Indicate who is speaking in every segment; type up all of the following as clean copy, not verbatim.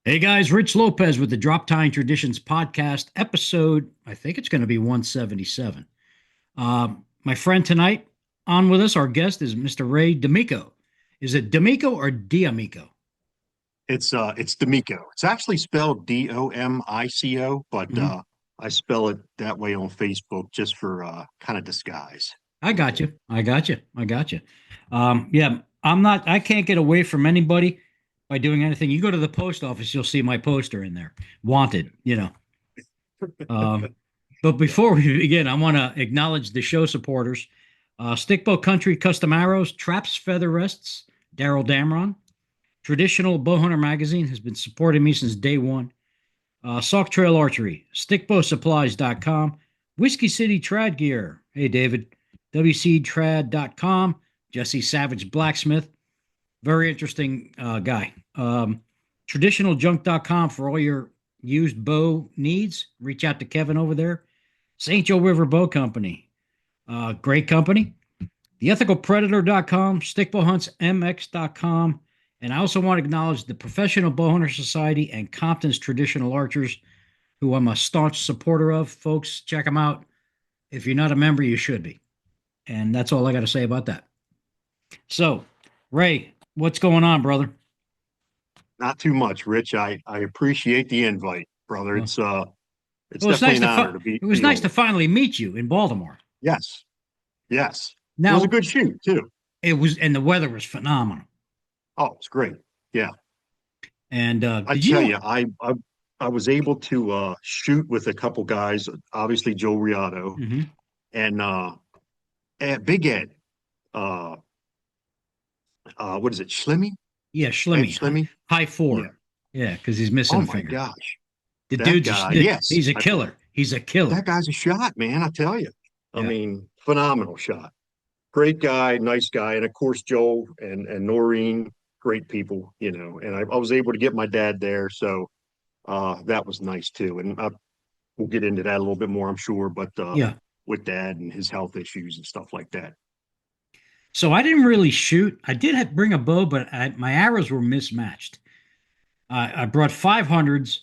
Speaker 1: Hey guys, Rich Lopez with the Drop Tying Traditions podcast episode. I think it's going to be 177. My friend tonight on with us, our guest is Mr. Ray Domico. Is it Domico or Diamico?
Speaker 2: It's Domico. It's actually spelled Domico, but
Speaker 1: Hmm.
Speaker 2: I spell it that way on Facebook just for kind of disguise.
Speaker 1: I got you. I got you. I got you. Yeah, I'm not. I can't get away from anybody by doing anything. You go to the post office, you'll see my poster in there, wanted. Um, but before we begin, I want to acknowledge the show supporters. Stickbow Country Custom Arrows, Traps Feather Rests, Daryl Damron. Traditional Bowhunter Magazine has been supporting me since day one. Sauk Trail Archery, stickbowsupplies.com, Whiskey City Trad Gear. Hey, David, wctrad.com, Jessie Savage Blacksmith. Very interesting guy. Traditionaljunk.com for all your used bow needs. Reach out to Kevin over there. St. Joe River Bow Company. Great company. TheEthicalPredator.com, StickbowHuntsMX.com. And I also want to acknowledge the Professional Bowhunter Society and Compton's Traditional Archers, who I'm a staunch supporter of. Folks, check them out. If you're not a member, you should be. And that's all I got to say about that. So, Ray, what's going on, brother?
Speaker 2: Not too much, Rich. I appreciate the invite, brother.
Speaker 1: Well,
Speaker 2: It's
Speaker 1: well, it's
Speaker 2: definitely
Speaker 1: nice
Speaker 2: an
Speaker 1: to
Speaker 2: honor to
Speaker 1: it was
Speaker 2: be
Speaker 1: nice to
Speaker 2: on.
Speaker 1: finally meet you in Baltimore.
Speaker 2: Yes, yes. It was a
Speaker 1: Now,
Speaker 2: good shoot too.
Speaker 1: it was, and the weather was phenomenal.
Speaker 2: Oh, it's great. Yeah,
Speaker 1: And
Speaker 2: I
Speaker 1: did you
Speaker 2: tell
Speaker 1: know?
Speaker 2: you, I was able to shoot with a couple guys. Obviously, Joe Riotto
Speaker 1: Mhm.
Speaker 2: and Big Ed. Uh, what is it? Schlemmy?
Speaker 1: Yeah,
Speaker 2: Ed
Speaker 1: Schlemmy,
Speaker 2: Schlemmy?
Speaker 1: high
Speaker 2: Yeah.
Speaker 1: four. Yeah, because he's missing
Speaker 2: Oh
Speaker 1: a
Speaker 2: my
Speaker 1: finger.
Speaker 2: gosh.
Speaker 1: The
Speaker 2: That
Speaker 1: dude's
Speaker 2: guy, yes.
Speaker 1: he's a killer. He's a killer.
Speaker 2: That guy's a shot, man. I tell you. I
Speaker 1: Yeah.
Speaker 2: mean, phenomenal shot. Great guy, nice guy. And of course, Joel and Noreen, great people, And I was able to get my dad there. So that was nice too. And we'll get into that a little bit more, I'm sure, but
Speaker 1: Yeah.
Speaker 2: with dad and his health issues and stuff like that.
Speaker 1: So I didn't really shoot. I did bring a bow, but my arrows were mismatched. I brought 500s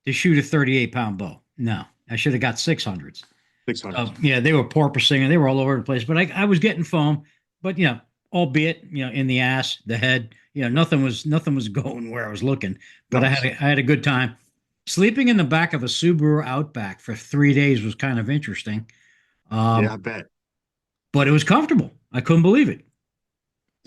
Speaker 1: to shoot a 38-pound bow. No, I should have got 600s.
Speaker 2: 600.
Speaker 1: So yeah, they were porpoising and they were all over the place. But I was getting foam, but albeit in the ass, the head, nothing was going where I was looking. But
Speaker 2: Nice.
Speaker 1: I had a good time. Sleeping in the back of a Subaru Outback for 3 days was kind of interesting.
Speaker 2: Yeah,
Speaker 1: Um,
Speaker 2: I bet.
Speaker 1: but it was comfortable. I couldn't believe it.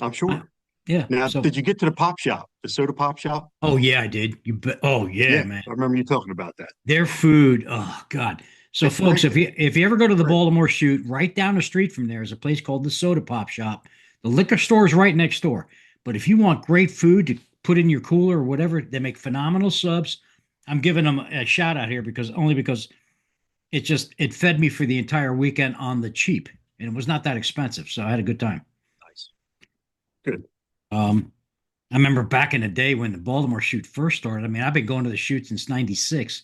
Speaker 2: I'm
Speaker 1: Uh,
Speaker 2: sure.
Speaker 1: yeah.
Speaker 2: Now,
Speaker 1: So,
Speaker 2: did you get to the pop shop, the soda pop shop?
Speaker 1: oh yeah, I did. You bet. Oh yeah,
Speaker 2: Yeah,
Speaker 1: man.
Speaker 2: I remember you talking about that.
Speaker 1: Their food. Oh God. So,
Speaker 2: It's
Speaker 1: folks,
Speaker 2: great there.
Speaker 1: if you ever go to the
Speaker 2: Great.
Speaker 1: Baltimore shoot, right down the street from there is a place called the Soda Pop Shop. The liquor store is right next door. But if you want great food to put in your cooler or whatever, they make phenomenal subs. I'm giving them a shout out here because it fed me for the entire weekend on the cheap, and it was not that expensive, so I had a good time.
Speaker 2: Nice. Good.
Speaker 1: Um, I remember back in the day when the Baltimore shoot first started. I mean, I've been going to the shoot since '96.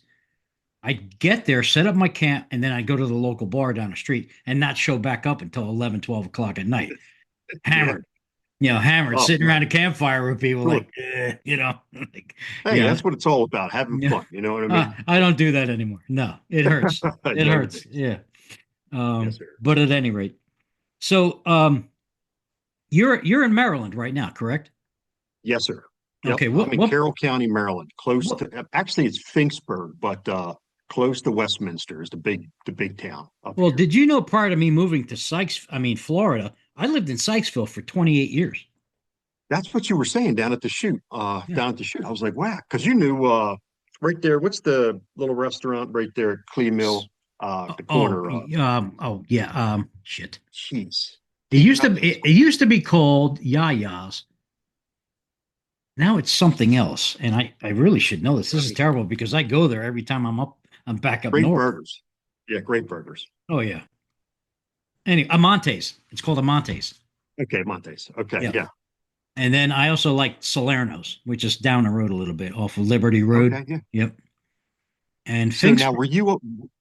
Speaker 1: I'd get there, set up my camp, and then I'd go to the local bar down the street and not show back up until 11, 12 o'clock at night.
Speaker 2: Yeah.
Speaker 1: Hammered, hammered,
Speaker 2: Oh,
Speaker 1: sitting
Speaker 2: man.
Speaker 1: around a campfire with people
Speaker 2: Sure.
Speaker 1: like, like,
Speaker 2: Hey,
Speaker 1: yeah,
Speaker 2: that's what it's all about, having
Speaker 1: yeah.
Speaker 2: fun. You know what I mean?
Speaker 1: I don't do that anymore. No, it hurts. It
Speaker 2: Younger
Speaker 1: hurts.
Speaker 2: days.
Speaker 1: Yeah.
Speaker 2: Yes, sir.
Speaker 1: But at any rate, so you're in Maryland right now, correct?
Speaker 2: Yes, sir. Yep.
Speaker 1: Okay.
Speaker 2: I'm
Speaker 1: What
Speaker 2: in
Speaker 1: what
Speaker 2: Carroll County, Maryland, close
Speaker 1: what?
Speaker 2: to actually it's Finksburg, but close to Westminster is the big town up
Speaker 1: Well,
Speaker 2: here.
Speaker 1: did you know prior to me moving to Florida, I lived in Sykesville for 28 years.
Speaker 2: That's what you were saying down at the shoot.
Speaker 1: Yeah.
Speaker 2: Down at the shoot. I was like, wow, because you knew right there, what's the little restaurant right there at Clee Mill, the corner
Speaker 1: Oh yeah. Shit.
Speaker 2: cheese.
Speaker 1: It used to
Speaker 2: Yayas.
Speaker 1: it used to be called Yaya's. Now it's something else, and I really should know this. This is
Speaker 2: Right.
Speaker 1: terrible because I go there every time I'm back up
Speaker 2: Great
Speaker 1: north.
Speaker 2: burgers. Yeah, great burgers.
Speaker 1: Oh yeah. Anyway, Amontes. It's called Amontes.
Speaker 2: Okay, Montes. Okay,
Speaker 1: Yeah.
Speaker 2: yeah.
Speaker 1: And then I also like Salerno's, which is down the road a little bit off of Liberty Road.
Speaker 2: Okay, yeah.
Speaker 1: Yep. And
Speaker 2: So now
Speaker 1: Finks.
Speaker 2: were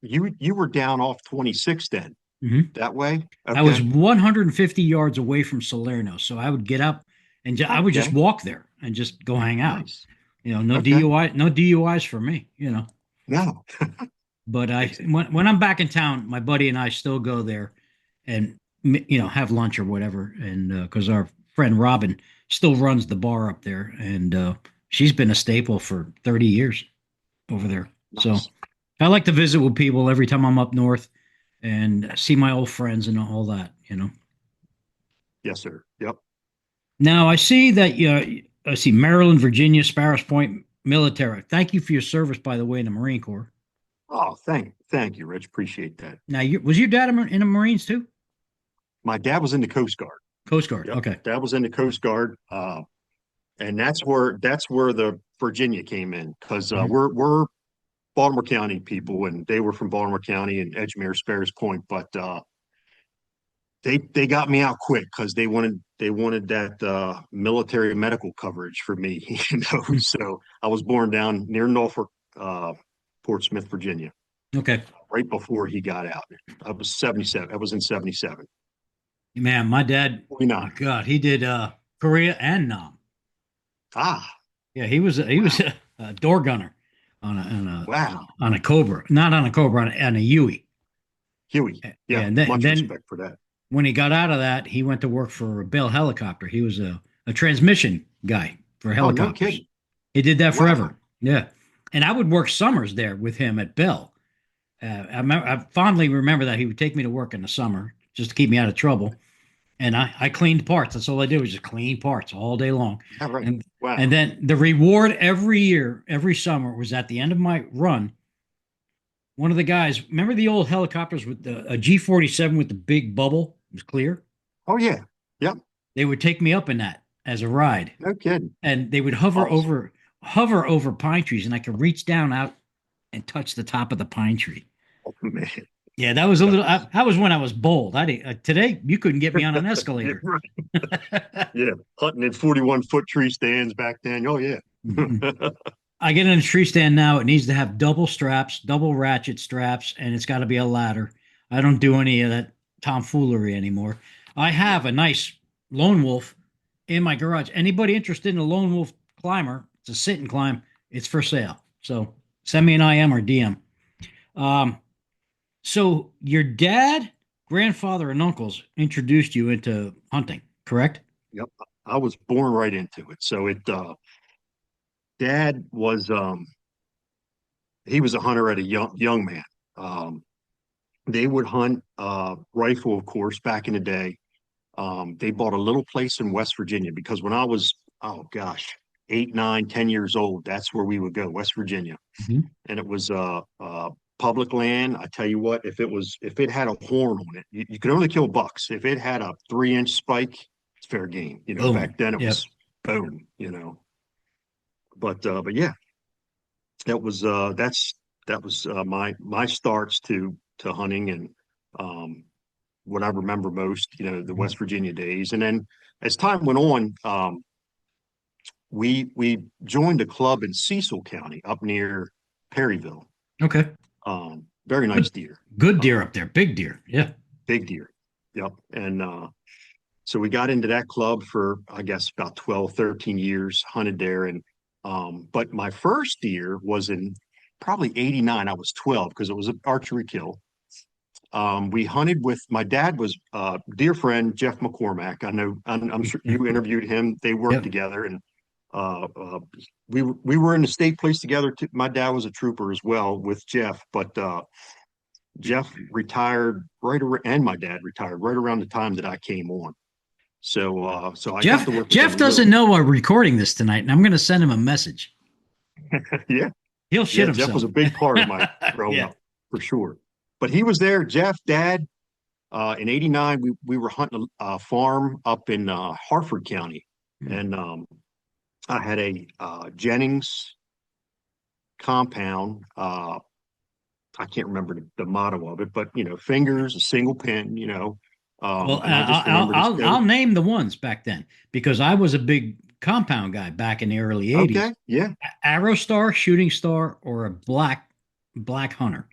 Speaker 2: you were down off 26 then
Speaker 1: Mhm.
Speaker 2: that way?
Speaker 1: I was
Speaker 2: Okay.
Speaker 1: 150 yards away from Salerno, so I would get up and I would just
Speaker 2: Okay.
Speaker 1: walk there and just go hang out.
Speaker 2: Nice.
Speaker 1: You know, no
Speaker 2: Okay.
Speaker 1: DUI, no DUIs for me. You know,
Speaker 2: No.
Speaker 1: but I
Speaker 2: It's-
Speaker 1: when I'm back in town, my buddy and I still go there, and you know have lunch or whatever. And because our friend Robin still runs the bar up there, and she's been a staple for 30 years over there. So
Speaker 2: Nice.
Speaker 1: I like to visit with people every time I'm up north and see my old friends and all that. You know.
Speaker 2: Yes, sir. Yep.
Speaker 1: Now I see that I see Maryland, Virginia, Sparrows Point military. Thank you for your service, by the way, in the Marine Corps.
Speaker 2: Oh, thank you, Rich. Appreciate that.
Speaker 1: Now, was your dad in the Marines too?
Speaker 2: My dad was in the Coast Guard.
Speaker 1: Coast Guard.
Speaker 2: Yep.
Speaker 1: Okay.
Speaker 2: Dad was in the Coast Guard. And that's where the Virginia came in because
Speaker 1: Mhm.
Speaker 2: we're Baltimore County people, and they were from Baltimore County and Edgemere, Sparrows Point, but they got me out quick because they wanted that military medical coverage for me, you know. So I was born down near Norfolk, Portsmouth, Virginia,
Speaker 1: Okay.
Speaker 2: right before he got out. I was 77. I was in 77.
Speaker 1: Man, my dad. Oh
Speaker 2: 49.
Speaker 1: God, he did Korea and Nam.
Speaker 2: Ah,
Speaker 1: Yeah, he was
Speaker 2: wow,
Speaker 1: a door gunner on
Speaker 2: wow.
Speaker 1: on a Cobra, not on a Cobra, on a Huey.
Speaker 2: Huey.
Speaker 1: Yeah,
Speaker 2: Yeah,
Speaker 1: and
Speaker 2: much
Speaker 1: then
Speaker 2: respect for that.
Speaker 1: when he got out of that, he went to work for Bell Helicopter. He was a transmission guy for
Speaker 2: Oh, no
Speaker 1: helicopters.
Speaker 2: kidding.
Speaker 1: He did that
Speaker 2: Wow.
Speaker 1: forever. Yeah, and I would work summers there with him at Bell. I fondly remember that he would take me to work in the summer just to keep me out of trouble, and I cleaned parts. That's all I did was just clean parts all day long.
Speaker 2: All right.
Speaker 1: And
Speaker 2: Wow.
Speaker 1: and then the reward every year, every summer was at the end of my run. One of the guys, remember the old helicopters with a G-47 with the big bubble? It was clear.
Speaker 2: Oh yeah. Yep.
Speaker 1: They would take me up in that as a ride,
Speaker 2: No kidding.
Speaker 1: and they would
Speaker 2: Awesome.
Speaker 1: hover over pine trees, and I could reach down out and touch the top of the pine tree.
Speaker 2: Oh, man.
Speaker 1: Yeah, that was a little.
Speaker 2: That's
Speaker 1: That was when I was bold. I did, today you couldn't get me on an
Speaker 2: yeah,
Speaker 1: escalator.
Speaker 2: right. Yeah. Hunting in 41-foot tree stands back then. Oh yeah.
Speaker 1: I get in a tree stand now. It needs to have double straps, double ratchet straps, and it's got to be a ladder. I don't do any of that tomfoolery anymore. I have a nice lone wolf in my garage. Anybody interested in a lone wolf climber? It's a sit and climb. It's for sale. So send me an IM or DM. Um, so your dad, grandfather, and uncles introduced you into hunting, correct?
Speaker 2: Yep. I was born right into it. So dad was he was a hunter at a young man. Um they would hunt rifle, of course, back in the day. They bought a little place in West Virginia because when I was, oh gosh, 8, 9, 10 years old, that's where we would go, West Virginia.
Speaker 1: Mhm.
Speaker 2: And it was public land. I tell you what, if it had a horn on it, you could only kill bucks. If it had a 3-inch spike, it's fair game. You know,
Speaker 1: Boom.
Speaker 2: back then it
Speaker 1: Yep.
Speaker 2: was boom, you know. But yeah, that was my starts to hunting and um what I remember most, you know, the West Virginia days. And then as time went on, we joined a club in Cecil County up near Perryville.
Speaker 1: Okay.
Speaker 2: Very nice
Speaker 1: Good,
Speaker 2: deer,
Speaker 1: good deer
Speaker 2: um,
Speaker 1: up there. Big deer. Yeah.
Speaker 2: big deer. Yep. And so we got into that club for, I guess, about 12, 13 years, hunted there. And but my first deer was in probably 89. I was 12 because it was an archery kill. We hunted with my dad was dear friend Jeff McCormack. I know I'm sure you interviewed him. They worked
Speaker 1: Yep.
Speaker 2: together, and uh, uh, we were in the state police together. Too. My dad was a trooper as well with Jeff, but Jeff retired and my dad retired right around the time that I came on. So I got to work with them
Speaker 1: Jeff
Speaker 2: a little
Speaker 1: doesn't
Speaker 2: bit.
Speaker 1: know we're recording this tonight, and I'm going to send him a message.
Speaker 2: Yeah,
Speaker 1: He'll shit
Speaker 2: yeah. Jeff was
Speaker 1: himself.
Speaker 2: a big part of my growing
Speaker 1: Yeah.
Speaker 2: up for sure. But he was there. Jeff, Dad. In '89, we were hunting a farm up in Harford County, and I had a Jennings compound. I can't remember the motto of it, but you know, fingers, a single pin. You know,
Speaker 1: Well,
Speaker 2: and I just remember this.
Speaker 1: I'll name the ones back then because I was a big compound guy back in the early '80s.
Speaker 2: Okay, yeah,
Speaker 1: Arrow Star, Shooting Star, or a Black Hunter.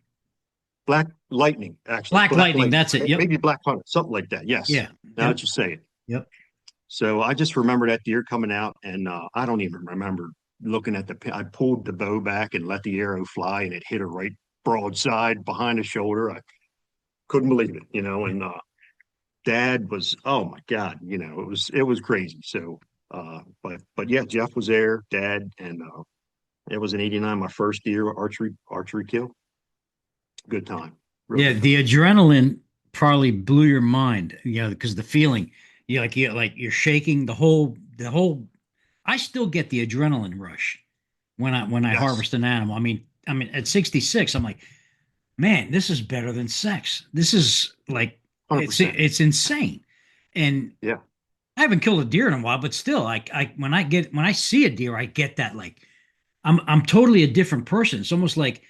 Speaker 2: Black Lightning, actually,
Speaker 1: Black
Speaker 2: Black
Speaker 1: Lightning.
Speaker 2: Lightning,
Speaker 1: That's it. Yep.
Speaker 2: maybe Black Hunter, something like that. Yes,
Speaker 1: Yeah.
Speaker 2: now
Speaker 1: Yep.
Speaker 2: that you say it.
Speaker 1: Yep.
Speaker 2: So I just remember that deer coming out, and I don't even remember. looking at I pulled the bow back and let the arrow fly, and it hit her right broadside behind the shoulder. I couldn't believe it, and Dad was, oh my God, it was crazy. So, but yeah, Jeff was there, Dad, and it was in '89, my first deer archery kill. Good time. Real
Speaker 1: Yeah,
Speaker 2: good
Speaker 1: the
Speaker 2: time.
Speaker 1: adrenaline probably blew your mind, because the feeling, you're shaking the whole. I still get the adrenaline rush when I
Speaker 2: Yes,
Speaker 1: harvest an animal. I mean, at 66, I'm like, man, this is better than sex. This is like
Speaker 2: 100%.
Speaker 1: it's insane. And
Speaker 2: Yeah.
Speaker 1: I haven't killed a deer in a while, but still, when I see a deer, I get that like I'm totally a different person. It's almost like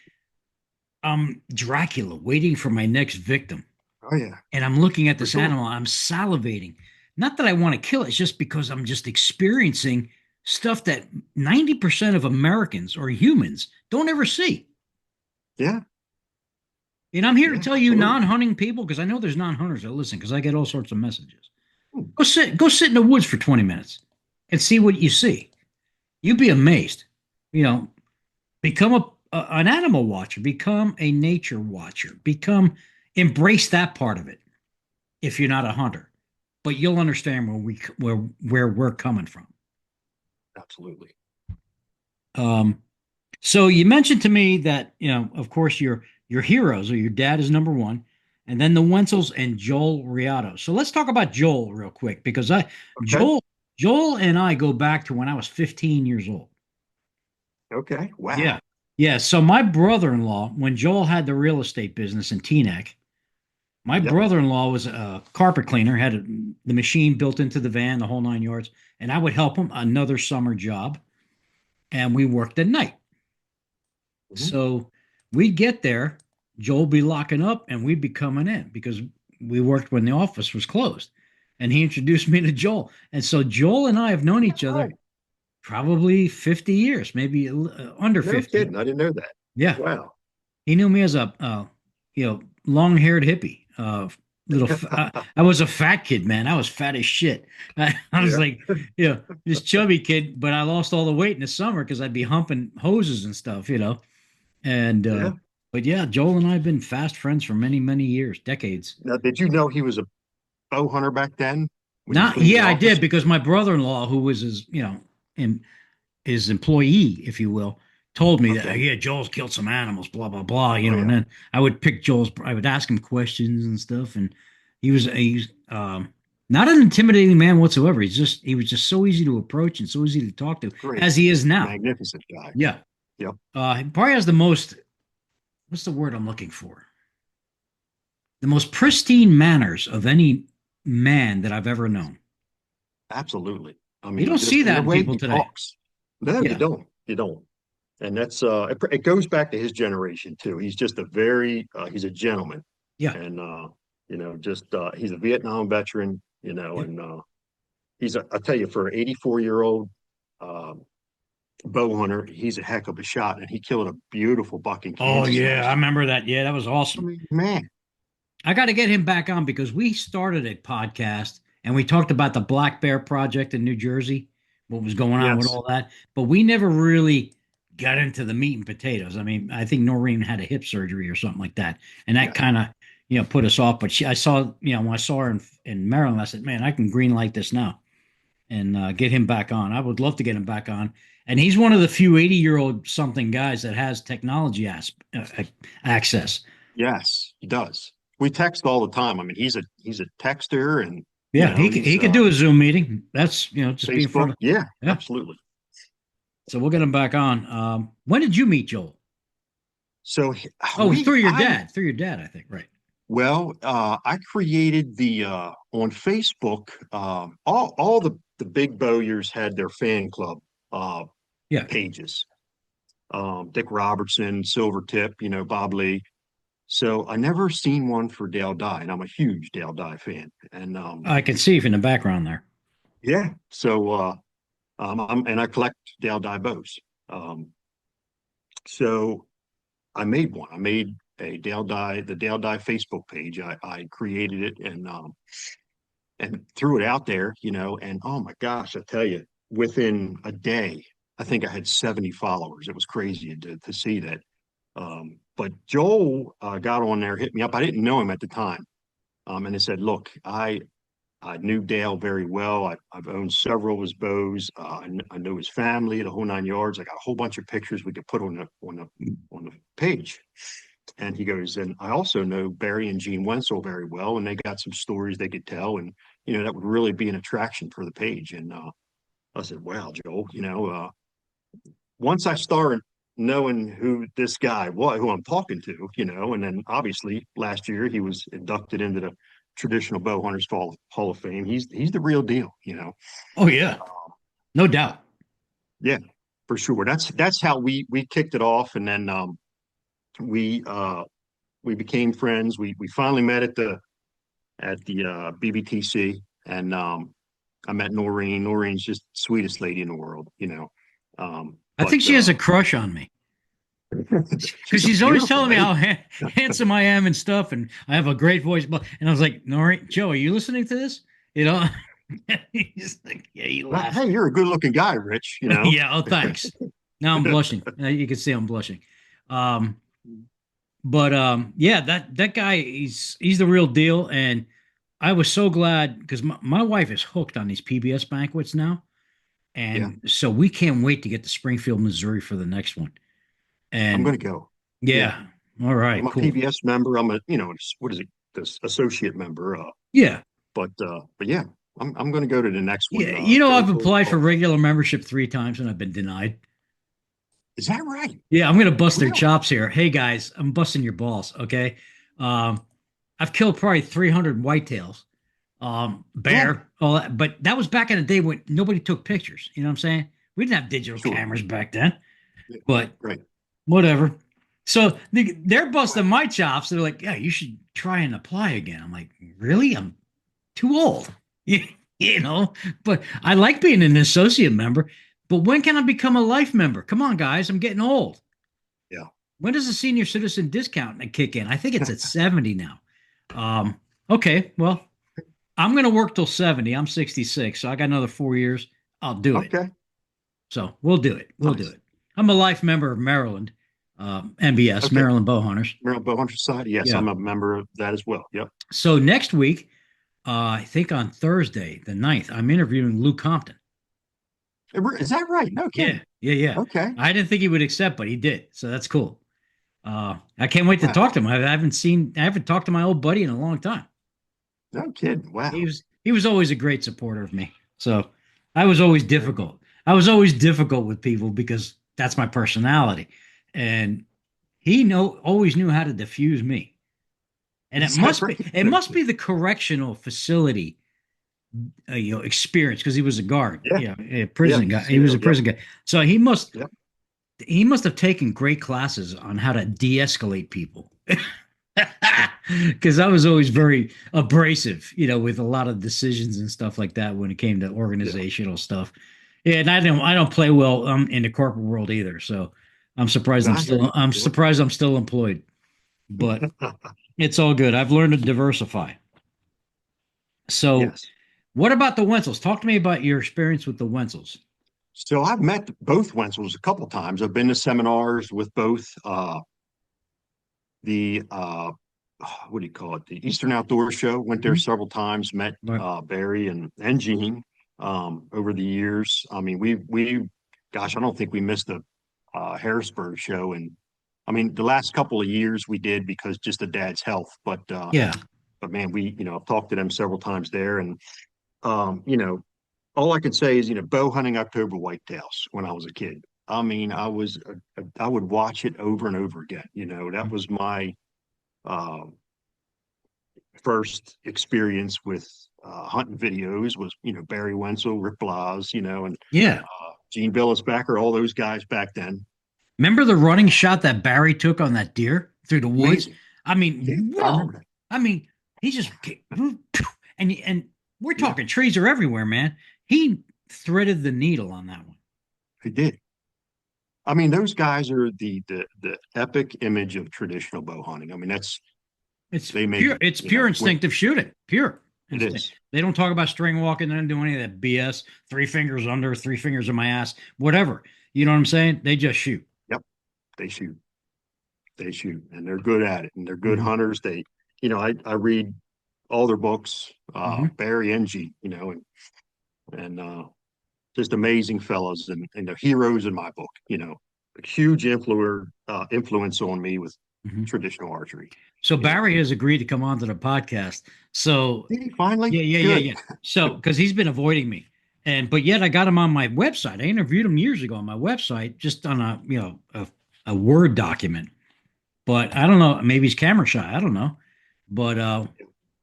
Speaker 1: I'm Dracula waiting for my next victim.
Speaker 2: Oh yeah,
Speaker 1: And I'm looking at
Speaker 2: for
Speaker 1: this
Speaker 2: sure.
Speaker 1: animal, I'm salivating. Not that I want to kill it, it's just because I'm just experiencing stuff that 90% of Americans or humans don't ever see.
Speaker 2: Yeah,
Speaker 1: And I'm here to
Speaker 2: yeah,
Speaker 1: tell you
Speaker 2: absolutely.
Speaker 1: non-hunting people, because I know there's non-hunters that listen, because I get all sorts of messages.
Speaker 2: Hmm.
Speaker 1: Go sit in the woods for 20 minutes and see what you see. You'd be amazed. You know, become an animal watcher, become a nature watcher, embrace that part of it if you're not a hunter. But you'll understand where we're coming from.
Speaker 2: Absolutely.
Speaker 1: Um, so you mentioned to me that, of course, your heroes, or your dad is number one, and then the Wenzels and Joel Riato. So let's talk about Joel real quick, because
Speaker 2: Okay.
Speaker 1: Joel Joel and I go back to when I was 15 years old.
Speaker 2: Okay.
Speaker 1: Yeah.
Speaker 2: Wow.
Speaker 1: Yeah. So my brother-in-law, when Joel had the real estate business in Teaneck, my
Speaker 2: Yep.
Speaker 1: brother-in-law was a carpet cleaner, had the machine built into the van, the whole 9 yards, and I would help him another summer job, and we worked at night.
Speaker 2: Mhm.
Speaker 1: So we'd get there, Joel be locking up, and we'd be coming in because we worked when the office was closed. And he introduced me to Joel. And so Joel and I have known each other
Speaker 2: Right.
Speaker 1: probably 50 years, maybe under
Speaker 2: No
Speaker 1: 50.
Speaker 2: kidding. I didn't know that.
Speaker 1: Yeah.
Speaker 2: Wow.
Speaker 1: He knew me as a long-haired hippie. I was a fat kid, man. I was fat as shit. I was
Speaker 2: Yeah.
Speaker 1: like, this chubby kid, but I lost all the weight in the summer because I'd be humping hoses and stuff. And
Speaker 2: Yeah.
Speaker 1: but yeah, Joel and I have been fast friends for many, many years, decades.
Speaker 2: Now, did you know he was a bow hunter back then when he
Speaker 1: Not
Speaker 2: cleaned the
Speaker 1: Yeah, I
Speaker 2: office?
Speaker 1: did, because my brother-in-law, who was in his employee, if you will, told me that,
Speaker 2: Okay.
Speaker 1: yeah, Joel's killed some animals, blah blah blah,
Speaker 2: Oh
Speaker 1: and
Speaker 2: yeah.
Speaker 1: then I would ask him questions and stuff, and he's not an intimidating man whatsoever. He was just so easy to approach and so easy to talk to,
Speaker 2: Great.
Speaker 1: as he is now.
Speaker 2: Magnificent guy.
Speaker 1: Yeah,
Speaker 2: Yep.
Speaker 1: he probably has the most, what's the word I'm looking for? The most pristine manners of any man that I've ever known.
Speaker 2: Absolutely. I
Speaker 1: You
Speaker 2: mean,
Speaker 1: don't see
Speaker 2: just in
Speaker 1: that
Speaker 2: the
Speaker 1: in
Speaker 2: way
Speaker 1: people
Speaker 2: he
Speaker 1: today.
Speaker 2: talks. No, you
Speaker 1: Yeah,
Speaker 2: don't. You don't. And that's it goes back to his generation too. He's just he's a gentleman.
Speaker 1: yeah,
Speaker 2: And just he's a Vietnam veteran,
Speaker 1: yeah.
Speaker 2: and I tell you, for an 84-year-old bow hunter, he's a heck of a shot, and he killed a beautiful buck in
Speaker 1: Oh
Speaker 2: Kansas
Speaker 1: yeah, I
Speaker 2: last year.
Speaker 1: remember that. Yeah, that was
Speaker 2: I
Speaker 1: awesome.
Speaker 2: mean, man,
Speaker 1: I got to get him back on, because we started a podcast and we talked about the Black Bear Project in New Jersey, what was going on with
Speaker 2: yes,
Speaker 1: all that, but we never really got into the meat and potatoes. I mean, I think Noreen had a hip surgery or something like that, and that
Speaker 2: yeah,
Speaker 1: kind of put us off. But I saw, when I saw her in Maryland, I said, man, I can green light this now and get him back on. I would love to get him back on. And he's one of the few 80-year-old something guys that has technology access.
Speaker 2: yes, he does. We text all the time. I mean, he's a texter, and
Speaker 1: Yeah,
Speaker 2: he's
Speaker 1: he could do a Zoom meeting. That's just be in
Speaker 2: Facebook.
Speaker 1: front of.
Speaker 2: Yeah,
Speaker 1: Yeah.
Speaker 2: absolutely.
Speaker 1: So we'll get him back on. When did you meet Joel?
Speaker 2: So
Speaker 1: Oh, through your dad, I think. Right.
Speaker 2: I created the on Facebook. All the big bowyers had their fan club uh,
Speaker 1: Yeah.
Speaker 2: pages. Dick Robertson, Silvertip, Bob Lee. So I never seen one for Dale Dye, and I'm a huge Dale Dye fan. And
Speaker 1: I can see from the background there.
Speaker 2: yeah, so I collect Dale Dye bows. Um, so I made one. I made the Dale Dye Facebook page. I created it and threw it out there, and oh my gosh, I tell you, within a day, I think I had 70 followers. It was crazy to see that. But Joel got on there, hit me up. I didn't know him at the time. And he said, look, I knew Dale very well. I've owned several of his bows. I knew his family, the whole 9 yards. I got a whole bunch of pictures we could put on the page. And he goes, and I also know Barry and Gene Wenzel very well, and they got some stories they could tell, and that would really be an attraction for the page. And I said, wow, Joel, once I started knowing who this guy was, who I'm talking to, and then obviously last year he was inducted into the Traditional Bowhunters Hall of Fame. He's the real deal,
Speaker 1: Oh yeah, no doubt.
Speaker 2: Yeah, for sure. That's how we kicked it off, and then we became friends. We finally met at the BBTC, and I met Noreen. Noreen's just the sweetest lady in the world,
Speaker 1: I think she has a crush on me because she's always telling me how handsome I am and stuff, and I have a great voice. And I was like, Noreen, Joe, are you listening to this? He's like, yeah, he laughed.
Speaker 2: Hey, you're a good-looking guy, Rich.
Speaker 1: Yeah. Oh, thanks. Now I'm blushing. You can see I'm blushing. Yeah, that guy, he's the real deal, and I was so glad because my wife is hooked on these PBS banquets now, and so we can't wait to get to Springfield, Missouri for the next one. And
Speaker 2: I'm going to go.
Speaker 1: Yeah. All right.
Speaker 2: I'm a PBS member. I'm a what is it? This associate member.
Speaker 1: Yeah.
Speaker 2: But yeah, I'm going to go to the next one.
Speaker 1: Yeah. I've applied for regular membership 3 times and I've been denied.
Speaker 2: Is that right?
Speaker 1: Yeah, I'm going to bust their chops here. Hey guys, I'm busting your balls. Okay. I've killed probably 300 whitetails, bear, all that, but that was back in the day when nobody took pictures. You know what I'm saying? We didn't have digital cameras back then, but whatever. So they're busting my chops. They're like, yeah, you should try and apply again. I'm like, really? I'm too old, but I like being an associate member. But when can I become a life member? Come on, guys. I'm getting old.
Speaker 2: Yeah.
Speaker 1: When does the senior citizen discount kick in? I think it's at 70 now. Okay. Well, I'm going to work till 70. I'm 66. So I got another 4 years. I'll do it.
Speaker 2: Okay.
Speaker 1: So we'll do it. We'll do it. I'm a life member of Maryland, MBS, Maryland Bowhunters.
Speaker 2: Maryland Bowhunter Society. Yes, I'm a member of that as well. Yep.
Speaker 1: So next week, I think on Thursday, the 9th, I'm interviewing Lou Compton.
Speaker 2: Is that right? No kidding.
Speaker 1: Yeah.
Speaker 2: Okay.
Speaker 1: I didn't think he would accept, but he did. So that's cool. I can't wait to talk to him. I haven't talked to my old buddy in a long time.
Speaker 2: No kidding. Wow.
Speaker 1: He was always a great supporter of me. So I was always difficult. I was always difficult with people because that's my personality. And he always knew how to diffuse me. And it must be the correctional facility experience because he was a guard, a prison guy. He was a prison guy, so he must have taken great classes on how to de-escalate people. Because I was always very abrasive, with a lot of decisions and stuff like that when it came to organizational stuff. Yeah, and I don't play well in the corporate world either. So I'm surprised I'm still employed, but it's all good. I've learned to diversify. So. Yes. What about the Wenzels? Talk to me about your experience with the Wenzels.
Speaker 2: So I've met both Wenzels a couple of times. I've been to seminars with both the what do you call it? The Eastern Outdoor Show. Went there several times. Met Barry and Gene over the years. I mean, I don't think we missed a Harrisburg show, and I mean the last couple of years we did because just of Dad's health. But but man, I've talked to them several times there, and all I can say is, bow hunting October whitetails when I was a kid. I mean, I would watch it over and over again. That was my first experience with hunting videos was, Barry Wenzel, Rick Blas, and Gene Billisbacker, all those guys back then.
Speaker 1: Remember the running shot that Barry took on that deer through the woods? Amazing. I mean, he just and we're talking trees are everywhere, man. He threaded the needle on that one.
Speaker 2: He did. I mean, those guys are the epic image of traditional bow hunting. I mean, it's pure instinctive shooting. Pure. It is.
Speaker 1: They don't talk about string walking. They don't do any of that BS. 3 fingers under, 3 fingers in my ass, whatever. You know what I'm saying? They just shoot.
Speaker 2: Yep. They shoot. They shoot, and they're good at it, and they're good
Speaker 1: Hmm.
Speaker 2: hunters. I read all their books,
Speaker 1: Hmm.
Speaker 2: Barry and G, and just amazing fellows, and they're heroes in my book. A huge influence on me with
Speaker 1: Hmm.
Speaker 2: traditional archery.
Speaker 1: So
Speaker 2: You know,
Speaker 1: Barry has agreed to come onto the podcast. So
Speaker 2: did he finally?
Speaker 1: yeah, yeah, yeah,
Speaker 2: Good.
Speaker 1: yeah. So because he's been avoiding me, and but yet I got him on my website. I interviewed him years ago on my website, just on a Word document. But I don't know. Maybe he's camera shy. I don't know. But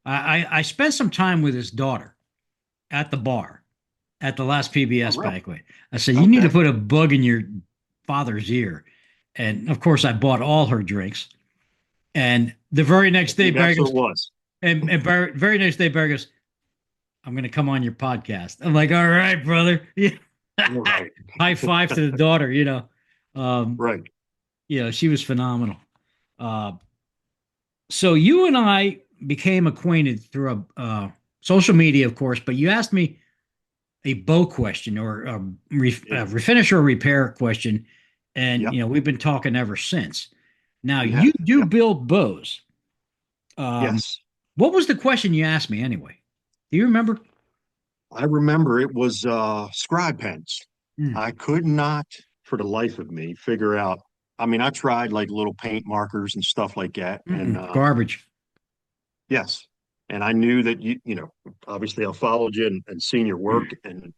Speaker 1: I spent some time with his daughter at the bar at the last
Speaker 2: Oh,
Speaker 1: PBS
Speaker 2: really?
Speaker 1: banquet. I said, "You need to
Speaker 2: Okay.
Speaker 1: put a bug in your father's ear," and of course, I bought all her drinks. And the very next day,
Speaker 2: That's
Speaker 1: Barry
Speaker 2: what
Speaker 1: goes,
Speaker 2: it was.
Speaker 1: and Barry, very next day, Barry goes, "I'm going to come on your podcast." I'm like, "All right, brother." Yeah.
Speaker 2: Right.
Speaker 1: High five to the daughter. Um,
Speaker 2: Right.
Speaker 1: she was phenomenal. Uh, so you and I became acquainted through social media, of course, but you asked me a bow question or
Speaker 2: Yeah.
Speaker 1: refinish or repair question, and
Speaker 2: Yep.
Speaker 1: we've been talking ever since. Now
Speaker 2: We
Speaker 1: you
Speaker 2: have.
Speaker 1: do
Speaker 2: Yep.
Speaker 1: build bows. Um,
Speaker 2: Yes.
Speaker 1: what was the question you asked me anyway? Do you remember?
Speaker 2: I remember it was scribe pens.
Speaker 1: Mm,
Speaker 2: I could not, for the life of me, figure out. I mean, I tried like little paint markers and stuff like that, and
Speaker 1: garbage.
Speaker 2: yes, and I knew that obviously I followed you and seen your work, and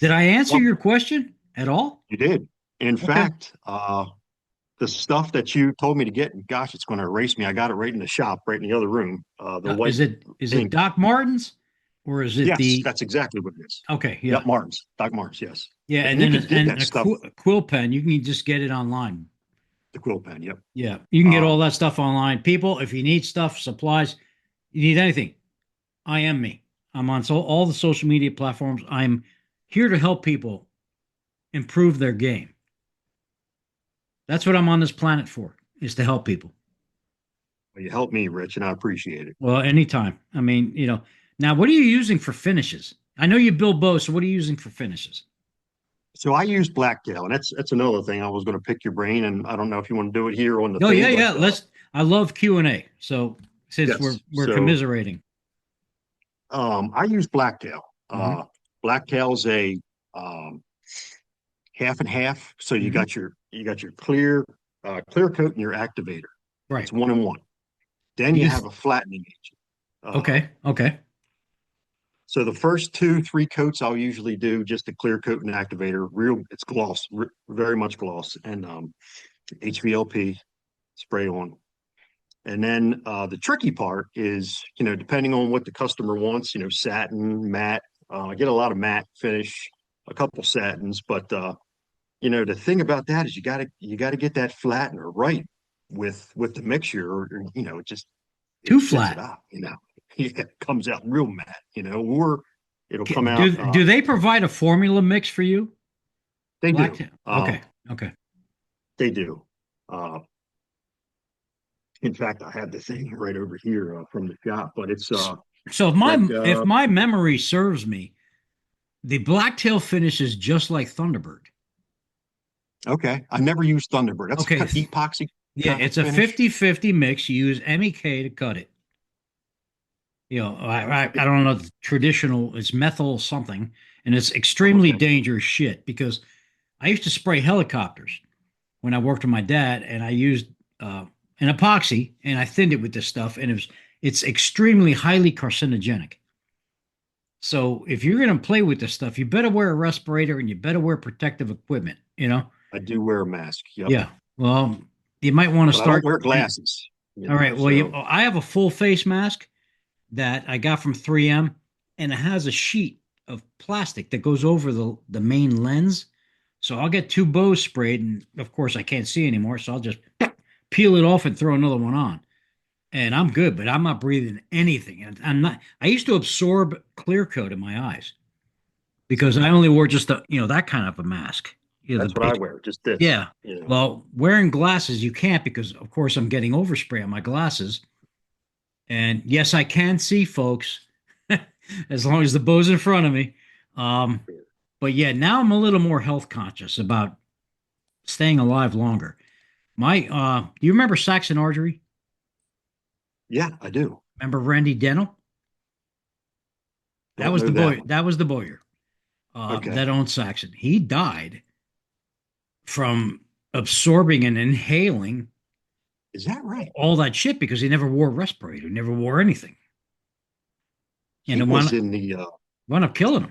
Speaker 1: Did I answer
Speaker 2: well,
Speaker 1: your question at all?
Speaker 2: you did. In
Speaker 1: Okay.
Speaker 2: fact, the stuff that you told me to get, and gosh, it's going to erase me. I got it right in the shop, right in the other room. The white
Speaker 1: Is it
Speaker 2: ink.
Speaker 1: Doc Martens or is it
Speaker 2: Yes,
Speaker 1: the?
Speaker 2: that's exactly what it is.
Speaker 1: Okay,
Speaker 2: Yep,
Speaker 1: yeah,
Speaker 2: Martins, Doc Martins. Yes,
Speaker 1: yeah, and
Speaker 2: and you
Speaker 1: then
Speaker 2: could get
Speaker 1: and
Speaker 2: that stuff.
Speaker 1: a quill pen. You can just get it online.
Speaker 2: The quill pen. Yep.
Speaker 1: Yeah, you can get all
Speaker 2: Um,
Speaker 1: that stuff online. People, if you need stuff, supplies, you need anything, I am me. I'm on all the social media platforms. I'm here to help people improve their game. That's what I'm on this planet for, is to help people.
Speaker 2: you helped me, Rich, and I appreciate it.
Speaker 1: Well, anytime. I mean, now what are you using for finishes? I know you build bows, so what are you using for finishes?
Speaker 2: So I use blacktail, and that's another thing I was going to pick your brain, and I don't know if you want to do it here on the
Speaker 1: Oh yeah,
Speaker 2: thing,
Speaker 1: yeah.
Speaker 2: but
Speaker 1: I love Q&A. So since we're
Speaker 2: yes.
Speaker 1: we're
Speaker 2: So
Speaker 1: commiserating.
Speaker 2: I use blacktail.
Speaker 1: Hmm.
Speaker 2: Blacktail's a um, half and half. So you
Speaker 1: Hmm.
Speaker 2: got your clear coat and your activator.
Speaker 1: Right.
Speaker 2: It's one and one. Then you
Speaker 1: You
Speaker 2: have a flattening agent.
Speaker 1: okay, okay.
Speaker 2: So the first two, three coats I'll usually do just a clear coat and activator. It's gloss, very much gloss, and HVLP spray on. And then the tricky part is, depending on what the customer wants, satin, matte. I get a lot of matte finish, a couple satins, but the thing about that is you gotta get that flattener right with the mixture, or it
Speaker 1: Too
Speaker 2: sets it
Speaker 1: flat.
Speaker 2: up. It comes out real matte, or it'll come out.
Speaker 1: Do they provide a formula mix for you?
Speaker 2: They
Speaker 1: Black.
Speaker 2: do.
Speaker 1: Okay, okay.
Speaker 2: They do. Uh, in fact, I have the thing right over here from the shop, but it's
Speaker 1: So
Speaker 2: like
Speaker 1: if my memory serves me, the blacktail finish is just like Thunderbird.
Speaker 2: okay. I never used Thunderbird. That's
Speaker 1: Okay.
Speaker 2: kind of epoxy
Speaker 1: Yeah,
Speaker 2: kind of
Speaker 1: it's a
Speaker 2: finish.
Speaker 1: 50-50 mix. You use MEK to cut it. I don't know the traditional, it's methyl something, and it's extremely
Speaker 2: Okay.
Speaker 1: dangerous shit because I used to spray helicopters when I worked with my dad, and I used an epoxy and I thinned it with this stuff, and it's extremely highly carcinogenic. So if you're gonna play with this stuff, you better wear a respirator and you better wear protective equipment,
Speaker 2: I do wear a mask. Yep.
Speaker 1: Yeah. Well, you might want to
Speaker 2: But I don't
Speaker 1: start.
Speaker 2: wear glasses,
Speaker 1: All right. Well,
Speaker 2: so
Speaker 1: I have a full face mask that I got from 3M, and it has a sheet of plastic that goes over the main lens. So I'll get two bows sprayed, and of course I can't see anymore, so I'll just peel it off and throw another one on, and I'm good. But I'm not breathing anything, and I'm not. I used to absorb clear coat in my eyes because I only wore just that kind of a mask. The
Speaker 2: that's what I
Speaker 1: big.
Speaker 2: wear, just this.
Speaker 1: Yeah. Well, wearing glasses, you can't because, of course, I'm getting overspray on my glasses. And yes, I can see, folks, as long as the bow's in front of me. Um, But yeah, now I'm a little more health conscious about staying alive longer. Do you remember Saxon Archery?
Speaker 2: Yeah, I do.
Speaker 1: Remember Randy Dennell? That
Speaker 2: Don't
Speaker 1: was
Speaker 2: know
Speaker 1: the
Speaker 2: that
Speaker 1: boy.
Speaker 2: one.
Speaker 1: That was the bowyer
Speaker 2: Okay.
Speaker 1: that owned Saxon. He died from absorbing and inhaling
Speaker 2: Is that right?
Speaker 1: all that shit because he never wore a respirator, never wore anything, and
Speaker 2: He
Speaker 1: it
Speaker 2: was
Speaker 1: wound,
Speaker 2: in the
Speaker 1: wound up killing him.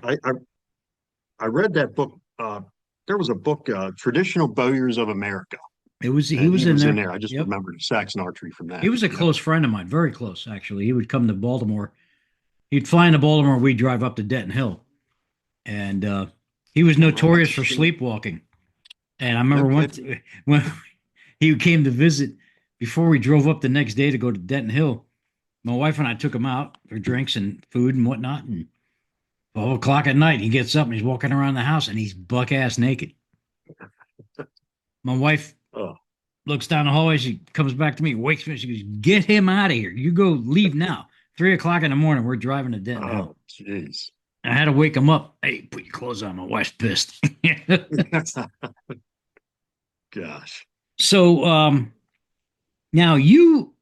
Speaker 2: I read that book. There was a book, Traditional Bowyers of America,
Speaker 1: He
Speaker 2: and
Speaker 1: was
Speaker 2: he
Speaker 1: in
Speaker 2: was in
Speaker 1: there.
Speaker 2: there. I just
Speaker 1: Yep.
Speaker 2: remembered Saxon Archery from
Speaker 1: He
Speaker 2: that.
Speaker 1: was a
Speaker 2: Yep.
Speaker 1: close friend of mine, very close actually. He would come to Baltimore. He'd fly into Baltimore. We'd drive up to Denton Hill, and he was
Speaker 2: All right. That's
Speaker 1: notorious
Speaker 2: a
Speaker 1: for
Speaker 2: shame.
Speaker 1: sleepwalking. And I
Speaker 2: No
Speaker 1: remember
Speaker 2: kidding.
Speaker 1: when he came to visit before we drove up the next day to go to Denton Hill. My wife and I took him out for drinks and food and whatnot. And 12 o'clock at night, he gets up and he's walking around the house and he's buck ass naked. My wife
Speaker 2: Oh,
Speaker 1: looks down the hallway. She comes back to me, wakes me. She goes, "Get him out of here. You go leave now. 3 o'clock in the morning, we're driving to Denton Hill."
Speaker 2: oh, jeez.
Speaker 1: I had to wake him up. Hey, put your clothes on. My wife's pissed.
Speaker 2: Gosh,
Speaker 1: So now you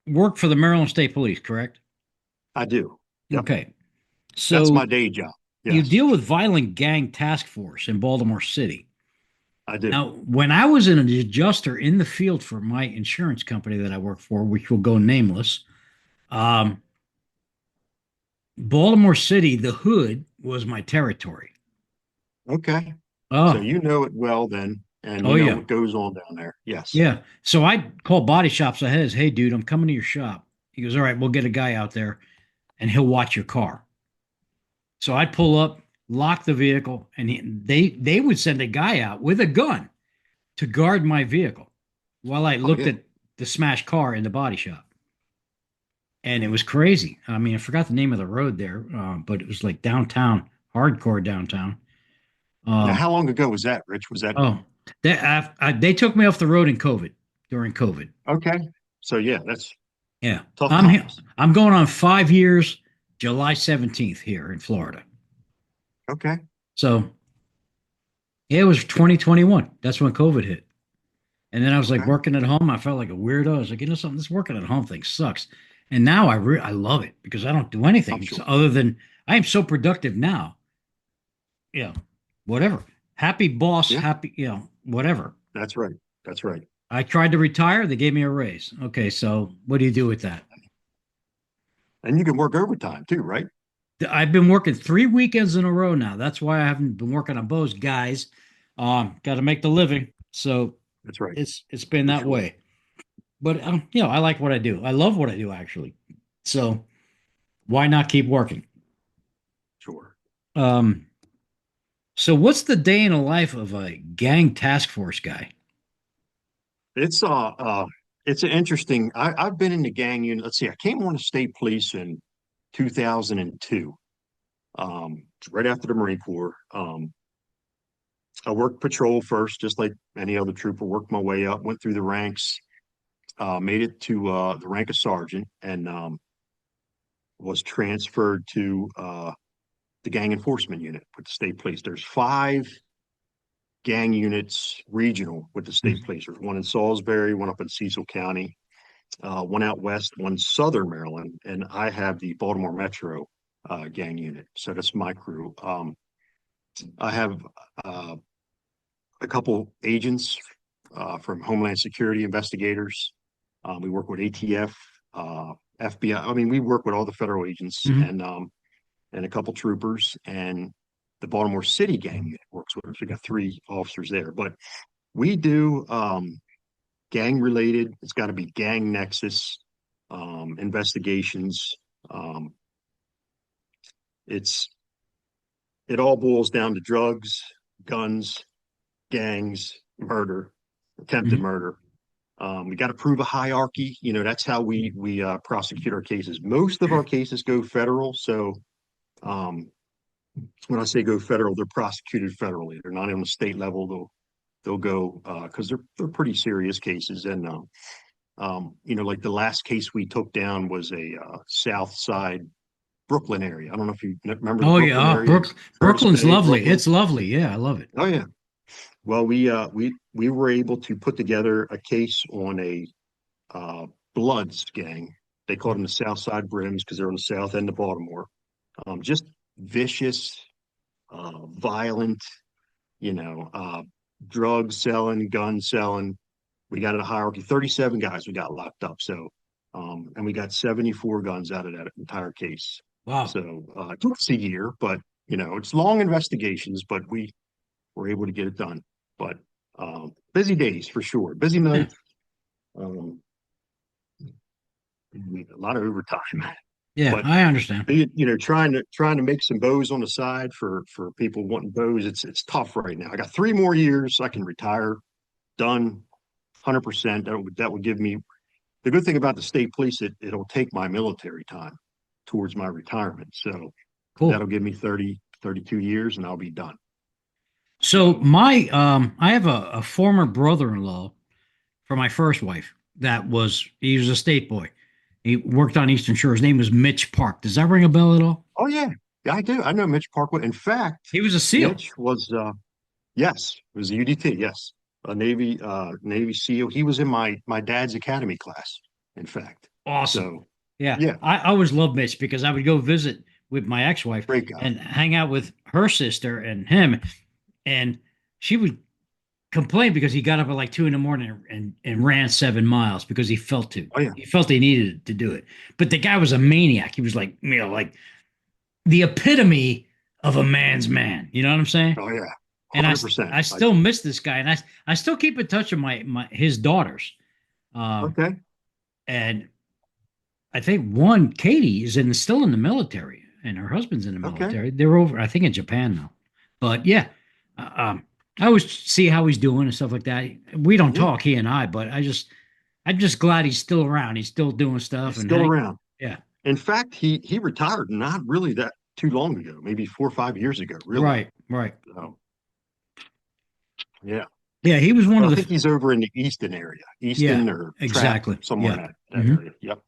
Speaker 1: work for the Maryland State Police, correct?
Speaker 2: I do. Yep.
Speaker 1: Okay.
Speaker 2: That's
Speaker 1: So
Speaker 2: my day job.
Speaker 1: you
Speaker 2: Yes,
Speaker 1: deal with violent gang task force in Baltimore City.
Speaker 2: I do.
Speaker 1: Now, when I was an adjuster in the field for my insurance company that I work for, which will go nameless, um, Baltimore City, the hood, was my territory.
Speaker 2: Okay. So
Speaker 1: Oh,
Speaker 2: you know it well then, and
Speaker 1: oh
Speaker 2: you know
Speaker 1: yeah,
Speaker 2: what goes on down there. Yes.
Speaker 1: yeah. So I call body shops ahead. As, hey, dude, I'm coming to your shop. He goes, all right, we'll get a guy out there, and he'll watch your car. So I'd pull up, lock the vehicle, and they would send a guy out with a gun to guard my vehicle while I
Speaker 2: Oh
Speaker 1: looked
Speaker 2: yeah.
Speaker 1: at the smashed car in the body shop. And it was crazy. I mean, I forgot the name of the road there, but it was like downtown, hardcore downtown.
Speaker 2: Now,
Speaker 1: Um,
Speaker 2: how long ago was that, Rich? Was that
Speaker 1: oh, they took me off the road in COVID during COVID.
Speaker 2: okay? So yeah, that's
Speaker 1: Yeah,
Speaker 2: tough
Speaker 1: I'm here.
Speaker 2: times.
Speaker 1: I'm going on 5 years, July 17th here in Florida.
Speaker 2: Okay.
Speaker 1: So yeah, it was 2021. That's when COVID hit. And then I was like
Speaker 2: Okay.
Speaker 1: working at home. I felt like a weirdo. I was like, something, this working at home thing sucks. And now I love it because I don't do
Speaker 2: I'm
Speaker 1: anything
Speaker 2: sure.
Speaker 1: other than I am so productive now. Yeah, whatever. Happy boss,
Speaker 2: Yeah,
Speaker 1: happy, whatever.
Speaker 2: that's right. That's right.
Speaker 1: I tried to retire. They gave me a raise. Okay, so what do you do with that?
Speaker 2: And you can work overtime too, right?
Speaker 1: I've been working 3 weekends in a row now. That's why I haven't been working on bows, guys. Got to make the living. So
Speaker 2: That's right.
Speaker 1: it's been
Speaker 2: For
Speaker 1: that
Speaker 2: sure.
Speaker 1: way. But I like what I do. I love what I do actually. So why not keep working?
Speaker 2: Sure.
Speaker 1: Um, so what's the day in the life of a gang task force guy?
Speaker 2: It's it's an interesting. I've been in the gang unit. Let's see. I came on the state police in 2002. Right after the Marine Corps. I worked patrol first, just like any other trooper. Worked my way up, went through the ranks, made it to the rank of sergeant, and was transferred to the gang enforcement unit with the state police. There's five gang units regional with the state police. There's one in Salisbury, one up in Cecil County, one out west, one southern Maryland, and I have the Baltimore Metro gang unit. So that's my crew. I have uh, a couple agents from Homeland Security investigators. We work with ATF, FBI. I mean, we work with all the federal agents
Speaker 1: Mhm.
Speaker 2: and a couple troopers, and the Baltimore City gang unit works with us. We got three officers there, but we do gang related. It's got to be gang nexus investigations. Um, it's it all boils down to drugs, guns, gangs, murder, attempted
Speaker 1: Mhm.
Speaker 2: murder. We got to prove a hierarchy. You know, that's how we prosecute our cases. Most of our cases go federal, so um, when I say go federal, they're prosecuted federally. They're not on the state level. They'll go because they're pretty serious cases. And you know, like the last case we took down was a South Side Brooklyn area. I don't know if you remember the
Speaker 1: Oh
Speaker 2: Brooklyn
Speaker 1: yeah,
Speaker 2: area. Curtis
Speaker 1: Brooklyn's
Speaker 2: Bay,
Speaker 1: lovely.
Speaker 2: Brooklyn.
Speaker 1: It's lovely. Yeah, I love it.
Speaker 2: Oh yeah. Well, we were able to put together a case on a uh, Bloods gang. They called them the South Side Brims because they're on the south end of Baltimore. Just vicious, violent, you know, drug selling, gun selling. We got a hierarchy. 37 guys we got locked up. So, and we got 74 guns out of that entire case.
Speaker 1: Wow.
Speaker 2: So it took us a year, but it's long investigations, but we were able to get it done. But busy days for sure. Busy
Speaker 1: Yeah.
Speaker 2: nights. Um, a lot of overtime.
Speaker 1: Yeah,
Speaker 2: But
Speaker 1: I understand.
Speaker 2: trying to make some bows on the side for people wanting bows. It's tough right now. I got 3 more years. I can retire, done, 100%. That would give me the good thing about the state police. It'll take my military time towards my retirement. So
Speaker 1: Cool.
Speaker 2: that'll give me 32 years, and I'll be done.
Speaker 1: So I have a former brother-in-law for my first wife he was a state boy. He worked on Eastern Shore. His name was Mitch Park. Does that ring a bell at all?
Speaker 2: Oh yeah, I do. I know Mitch Parkwood. In fact,
Speaker 1: He was a SEAL.
Speaker 2: Mitch was yes, it was a UDT. Yes, a Navy SEAL. He was in my dad's academy class. In fact,
Speaker 1: Awesome.
Speaker 2: so
Speaker 1: Yeah.
Speaker 2: yeah,
Speaker 1: I always loved Mitch because I would go visit with my ex-wife
Speaker 2: great guy.
Speaker 1: and hang out with her sister and him. And she would complain because he got up at like 2 a.m. and ran 7 miles because he felt to.
Speaker 2: Oh yeah,
Speaker 1: He felt he needed to do it. But the guy was a maniac. He was like, like the epitome of a man's man. You know what I'm saying?
Speaker 2: oh yeah,
Speaker 1: And
Speaker 2: 100%.
Speaker 1: I still miss this guy, and I still keep in touch with his daughters.
Speaker 2: Okay,
Speaker 1: And I think one, Katie, is still in the military, and her husband's in the
Speaker 2: okay.
Speaker 1: military. They're over, I think, in Japan now. But yeah, uh, um, I always see how he's doing and stuff like that. We don't
Speaker 2: Yeah,
Speaker 1: talk, he and I, but I'm just glad he's still around. He's still doing stuff,
Speaker 2: he's
Speaker 1: and
Speaker 2: still around.
Speaker 1: yeah,
Speaker 2: In fact, he retired not really that too long ago, maybe 4 or 5 years ago, really.
Speaker 1: right, right,
Speaker 2: So yeah.
Speaker 1: yeah. He was one
Speaker 2: But
Speaker 1: of
Speaker 2: I
Speaker 1: the,
Speaker 2: think he's over in the Easton area,
Speaker 1: yeah,
Speaker 2: Easton or Trap,
Speaker 1: exactly,
Speaker 2: somewhere in
Speaker 1: yeah.
Speaker 2: that
Speaker 1: Hmm.
Speaker 2: area. Yep.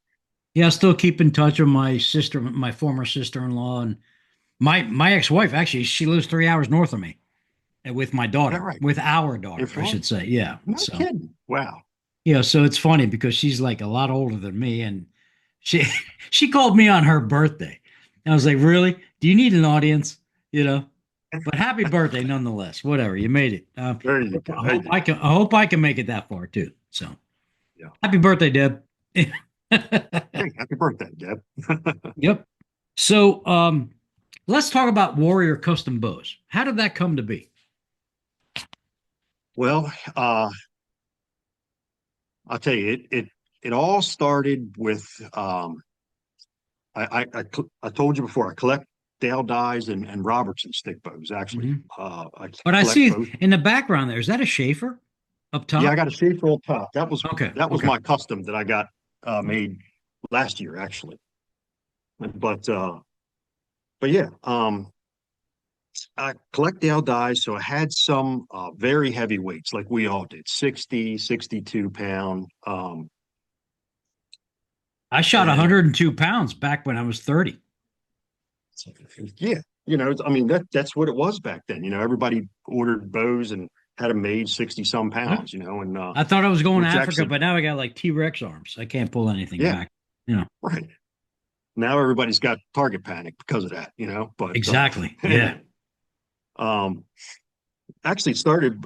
Speaker 1: Yeah, I still keep in touch with my sister, my former sister-in-law, and my ex-wife. Actually, she lives 3 hours north of me, and with my
Speaker 2: Is that
Speaker 1: daughter,
Speaker 2: right?
Speaker 1: with our
Speaker 2: In
Speaker 1: daughter, I
Speaker 2: Florida?
Speaker 1: should say. Yeah.
Speaker 2: No
Speaker 1: So
Speaker 2: kidding. Wow.
Speaker 1: yeah, so it's funny because she's like a lot older than me, and she she called me on her birthday. And I was like, really? Do you need an audience? You know? But happy birthday nonetheless. Whatever, you made it.
Speaker 2: There you go. There you go.
Speaker 1: I hope I can make it that far too. So
Speaker 2: Yeah.
Speaker 1: happy birthday, Deb.
Speaker 2: Hey, happy birthday, Deb.
Speaker 1: Yep. So let's talk about Warrior Custom Bows. How did that come to be?
Speaker 2: Well, I'll tell you, it all started with I told you before, I collect Dale Dyes and Robertson stick bows. Actually,
Speaker 1: Mhm.
Speaker 2: I
Speaker 1: But I
Speaker 2: collect
Speaker 1: see
Speaker 2: both.
Speaker 1: in the background there, is that a Schaefer up
Speaker 2: Yeah, I
Speaker 1: top?
Speaker 2: got a Schaefer on top. That was
Speaker 1: Okay.
Speaker 2: that was
Speaker 1: Okay.
Speaker 2: my custom that I got made last year, actually. But yeah, I collect Dale Dyes, so I had some very heavy weights, like we all did, 60, 62 pound.
Speaker 1: I shot
Speaker 2: And
Speaker 1: 102 pounds back when I was 30.
Speaker 2: yeah, I mean that's what it was back then. Everybody ordered bows and had them made 60 some
Speaker 1: Yeah.
Speaker 2: pounds. And
Speaker 1: I thought I was going to
Speaker 2: which
Speaker 1: Africa,
Speaker 2: actually,
Speaker 1: but now I got like T-Rex arms. I can't pull anything
Speaker 2: yeah,
Speaker 1: back. You know.
Speaker 2: right. Now everybody's got target panic because of that. But
Speaker 1: Exactly. Yeah.
Speaker 2: anyway, um, actually it started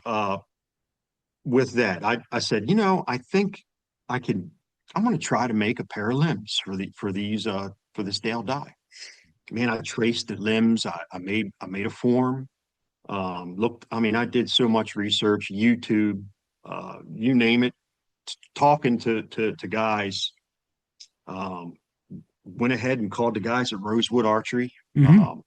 Speaker 2: with that. I said, I think I can. I'm going to try to make a pair of limbs for this Dale die. Man, I traced the limbs. I made a form. Looked, I mean, I did so much research, YouTube, you name it, talking to guys. Um, Went ahead and called the guys at Rosewood Archery,
Speaker 1: Hmm.
Speaker 2: um,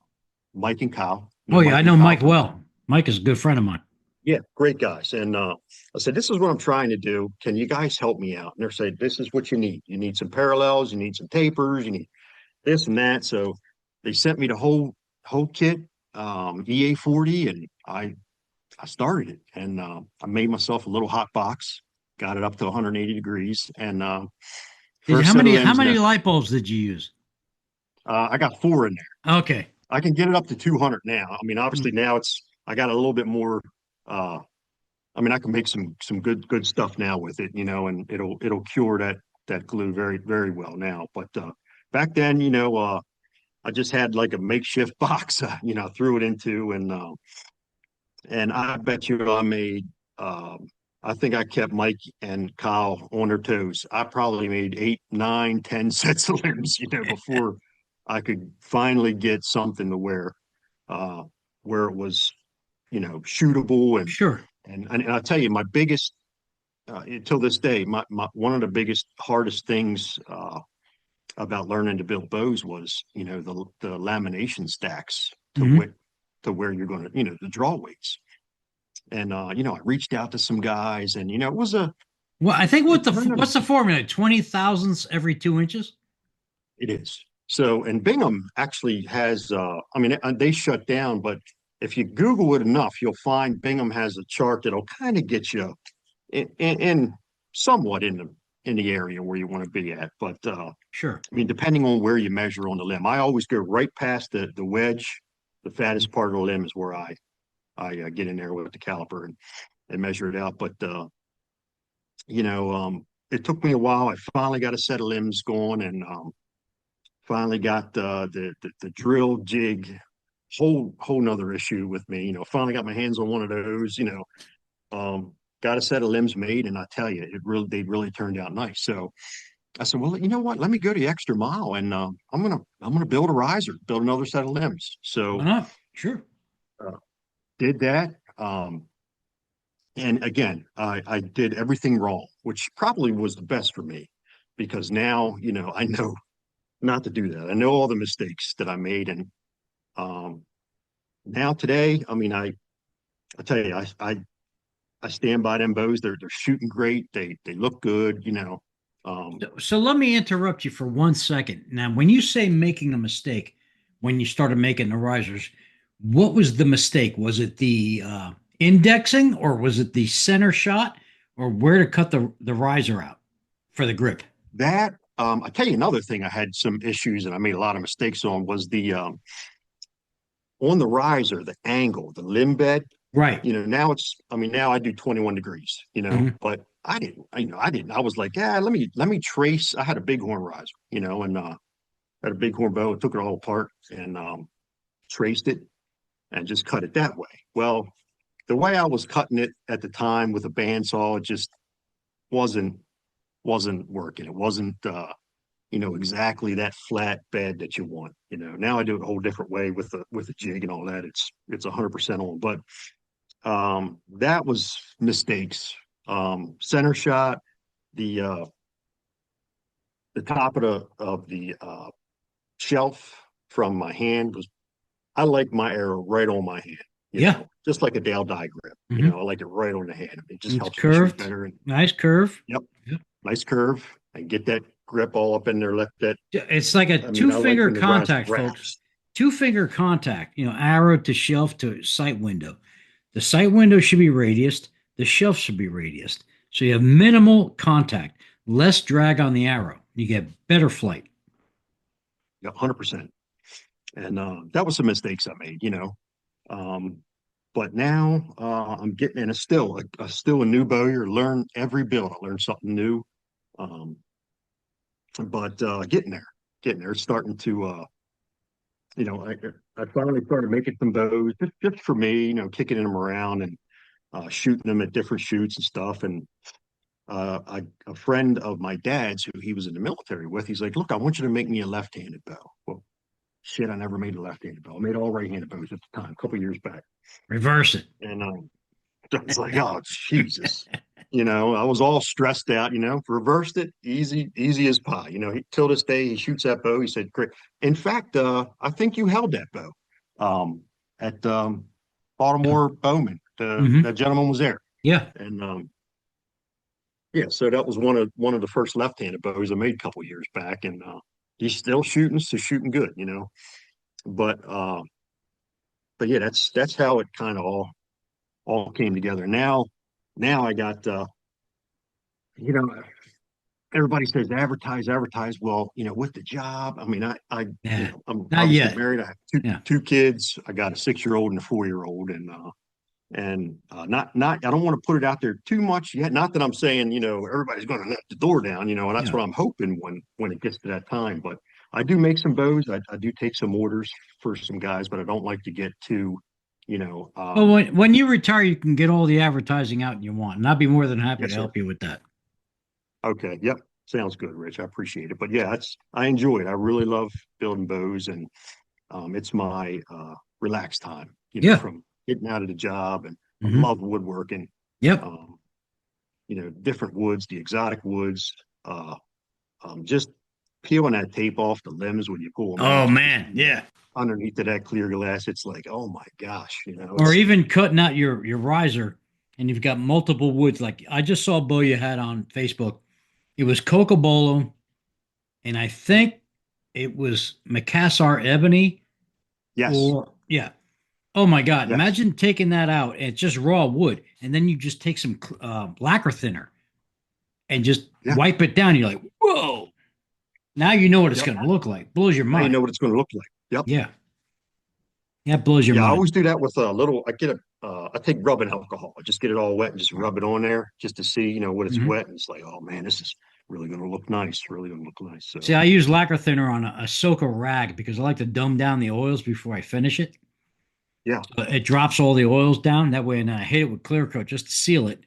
Speaker 2: Mike and Kyle.
Speaker 1: Oh yeah, I
Speaker 2: Mike and
Speaker 1: know
Speaker 2: Kyle
Speaker 1: Mike
Speaker 2: from
Speaker 1: well. Mike is a good friend of mine.
Speaker 2: yeah, great guys. And I said, this is what I'm trying to do. Can you guys help me out? And they're saying, this is what you need. You need some parallels, you need some tapers, you need this and that. So they sent me the whole kit, EA 40, and I started it. And I made myself a little hot box, got it up to 180 degrees, and first set of
Speaker 1: How
Speaker 2: limbs.
Speaker 1: many light bulbs did you use?
Speaker 2: I got four in there.
Speaker 1: Okay.
Speaker 2: I can get it up to 200 now. I mean, obviously
Speaker 1: Mm.
Speaker 2: now I got a little bit more. Uh, I mean, I can make some good stuff now with it, and it'll cure that glue very well now. But back then, I just had like a makeshift box, threw it into, and I bet you I made. I think I kept Mike and Kyle on their toes. I probably made 8, 9, 10 sets of limbs, before I could finally get something to uh, where it was, shootable
Speaker 1: Sure.
Speaker 2: and I'll tell you, my biggest until this day, my one of the biggest hardest things about learning to build bows was, the lamination stacks
Speaker 1: Hmm.
Speaker 2: to where you're going to, the draw weights. And I reached out to some guys, and it was
Speaker 1: Well, I think
Speaker 2: it turned out
Speaker 1: what's the formula? 20 thousandths every 2 inches?
Speaker 2: it is. So, and Bingham actually has, I mean, they shut down, but if you Google it enough, you'll find Bingham has a chart that'll kind of get you in somewhat in the area where you want to be at. But
Speaker 1: Sure.
Speaker 2: I mean, depending on where you measure on the limb, I always go right past the wedge. The fattest part of the limb is where I get in there with the caliper and measure it out. But it took me a while. I finally got a set of limbs going, and finally got the drill jig. Whole nother issue with me. Finally got my hands on one of those. Got a set of limbs made, and I tell you, they really turned out nice. So I said, well, you know what? Let me go the extra mile, and I'm gonna build a riser, build another set of limbs.
Speaker 1: Why
Speaker 2: So
Speaker 1: not? Sure.
Speaker 2: uh, did that. And again, I did everything wrong, which probably was the best for me because now, I know not to do that. I know all the mistakes that I made. And um, now today, I mean, I tell you, I stand by them bows. They're shooting great. They look good, Um,
Speaker 1: So let me interrupt you for 1 second. Now, when you say making a mistake, when you started making the risers, what was the mistake? Was it the indexing, or was it the center shot, or where to cut the riser out for the grip?
Speaker 2: that I tell you another thing I had some issues and I made a lot of mistakes on was the on the riser, the angle, the limb bed.
Speaker 1: Right.
Speaker 2: Now I mean, now I do 21 degrees,
Speaker 1: Mhm.
Speaker 2: but I didn't. I was like, yeah, let me trace. I had a bighorn riser, and had a bighorn bow, took it all apart and traced it and just cut it that way. Well, the way I was cutting it at the time with a bandsaw, it just wasn't wasn't working. It wasn't exactly that flat bed that you want. Now I do it a whole different way with the jig and all that. It's 100% on. But that was mistakes. Center shot, the uh the top of the shelf from my hand was I like my arrow right on my hand,
Speaker 1: Yeah.
Speaker 2: just like a Dale die grip.
Speaker 1: Hmm.
Speaker 2: I like it right on the hand. It just
Speaker 1: It's
Speaker 2: helps me shoot
Speaker 1: curved.
Speaker 2: better. And
Speaker 1: Nice curve.
Speaker 2: yep,
Speaker 1: Yep.
Speaker 2: nice curve and get that grip all up in there. Let that.
Speaker 1: It's like a
Speaker 2: I mean,
Speaker 1: two
Speaker 2: I like
Speaker 1: finger
Speaker 2: when the riser
Speaker 1: contact, folks.
Speaker 2: wraps.
Speaker 1: 2 finger contact, arrow to shelf to sight window. The sight window should be radiused. The shelf should be radiused. So you have minimal contact, less drag on the arrow. You get better flight.
Speaker 2: Yeah, 100%. And that was some mistakes I made. Um, but now I'm getting in still a new bowyer. Learn every build. I learn something new. Um, but getting there. It's starting to I finally started making some bows just for me. Kicking them around and shooting them at different shoots and stuff. And a friend of my dad's who he was in the military with, he's like, "Look, I want you to make me a left-handed bow." Well, shit, I never made a left-handed bow. I made all right-handed bows at the time, a couple years back.
Speaker 1: Reverse it.
Speaker 2: And I was like, oh, Jesus. I was all stressed out, reversed it, easy as pie. Till this day, he shoots that bow. He said, great. In fact, I think you held that bow at Baltimore Bowman.
Speaker 1: Hmm.
Speaker 2: That gentleman was there.
Speaker 1: Yeah.
Speaker 2: And yeah, so that was one of the first left-handed bows I made a couple years back. And he's still shooting, so shooting good. But but yeah, that's how it kind of all came together. Now I got you know everybody says advertise, advertise. Well, with the job, I mean,
Speaker 1: Yeah.
Speaker 2: I'm
Speaker 1: Not
Speaker 2: obviously
Speaker 1: yet.
Speaker 2: married. I have two
Speaker 1: Yeah.
Speaker 2: two kids. I got a 6-year-old and a 4-year-old, not I don't want to put it out there too much yet. Not that I'm saying everybody's going to let the door down, and that's
Speaker 1: Yeah.
Speaker 2: what I'm hoping when it gets to that time. But I do make some bows. I do take some orders for some guys, but I don't like to get too,
Speaker 1: Well, when you retire, you can get all the advertising out you want, and I'd be more than happy to
Speaker 2: yes, sir.
Speaker 1: help you with that.
Speaker 2: Okay. Yep. Sounds good, Rich. I appreciate it. But yeah, I enjoy it. I really love building bows, and it's my relaxed time,
Speaker 1: Yeah.
Speaker 2: from getting out of the job, and I
Speaker 1: Hmm.
Speaker 2: love woodworking.
Speaker 1: Yep.
Speaker 2: Um, different woods, the exotic woods, just peeling that tape off the limbs when you pull them
Speaker 1: Oh
Speaker 2: out. You just
Speaker 1: man. Yeah.
Speaker 2: underneath of that clear glass, it's like, oh my gosh,
Speaker 1: Or
Speaker 2: it's
Speaker 1: even cutting out your riser, and you've got multiple woods. Like I just saw a bow you had on Facebook. It was cocobolo, and I think it was Macassar ebony,
Speaker 2: yes,
Speaker 1: or yeah. Oh my God!
Speaker 2: yes,
Speaker 1: Imagine taking that out and it's just raw wood, and then you just take some lacquer thinner and just
Speaker 2: yeah,
Speaker 1: wipe it down. You're like, whoa! Now you know what it's
Speaker 2: yep.
Speaker 1: going to look like. Blows your
Speaker 2: Now you
Speaker 1: mind.
Speaker 2: know what it's going to look like. Yep.
Speaker 1: Yeah, that blows your
Speaker 2: Yeah, I
Speaker 1: mind.
Speaker 2: always do that with a little. I take rubbing alcohol. I just get it all wet and just rub it on there just to see, what it's
Speaker 1: Hmm.
Speaker 2: wet. And it's like, oh man, this is really going to look nice. Really going to look nice.
Speaker 1: See,
Speaker 2: So,
Speaker 1: I use lacquer thinner on a Soka rag because I like to dumb down the oils before I finish it.
Speaker 2: yeah,
Speaker 1: So it drops all the oils down. That way, and I hit it with clear coat just to seal it.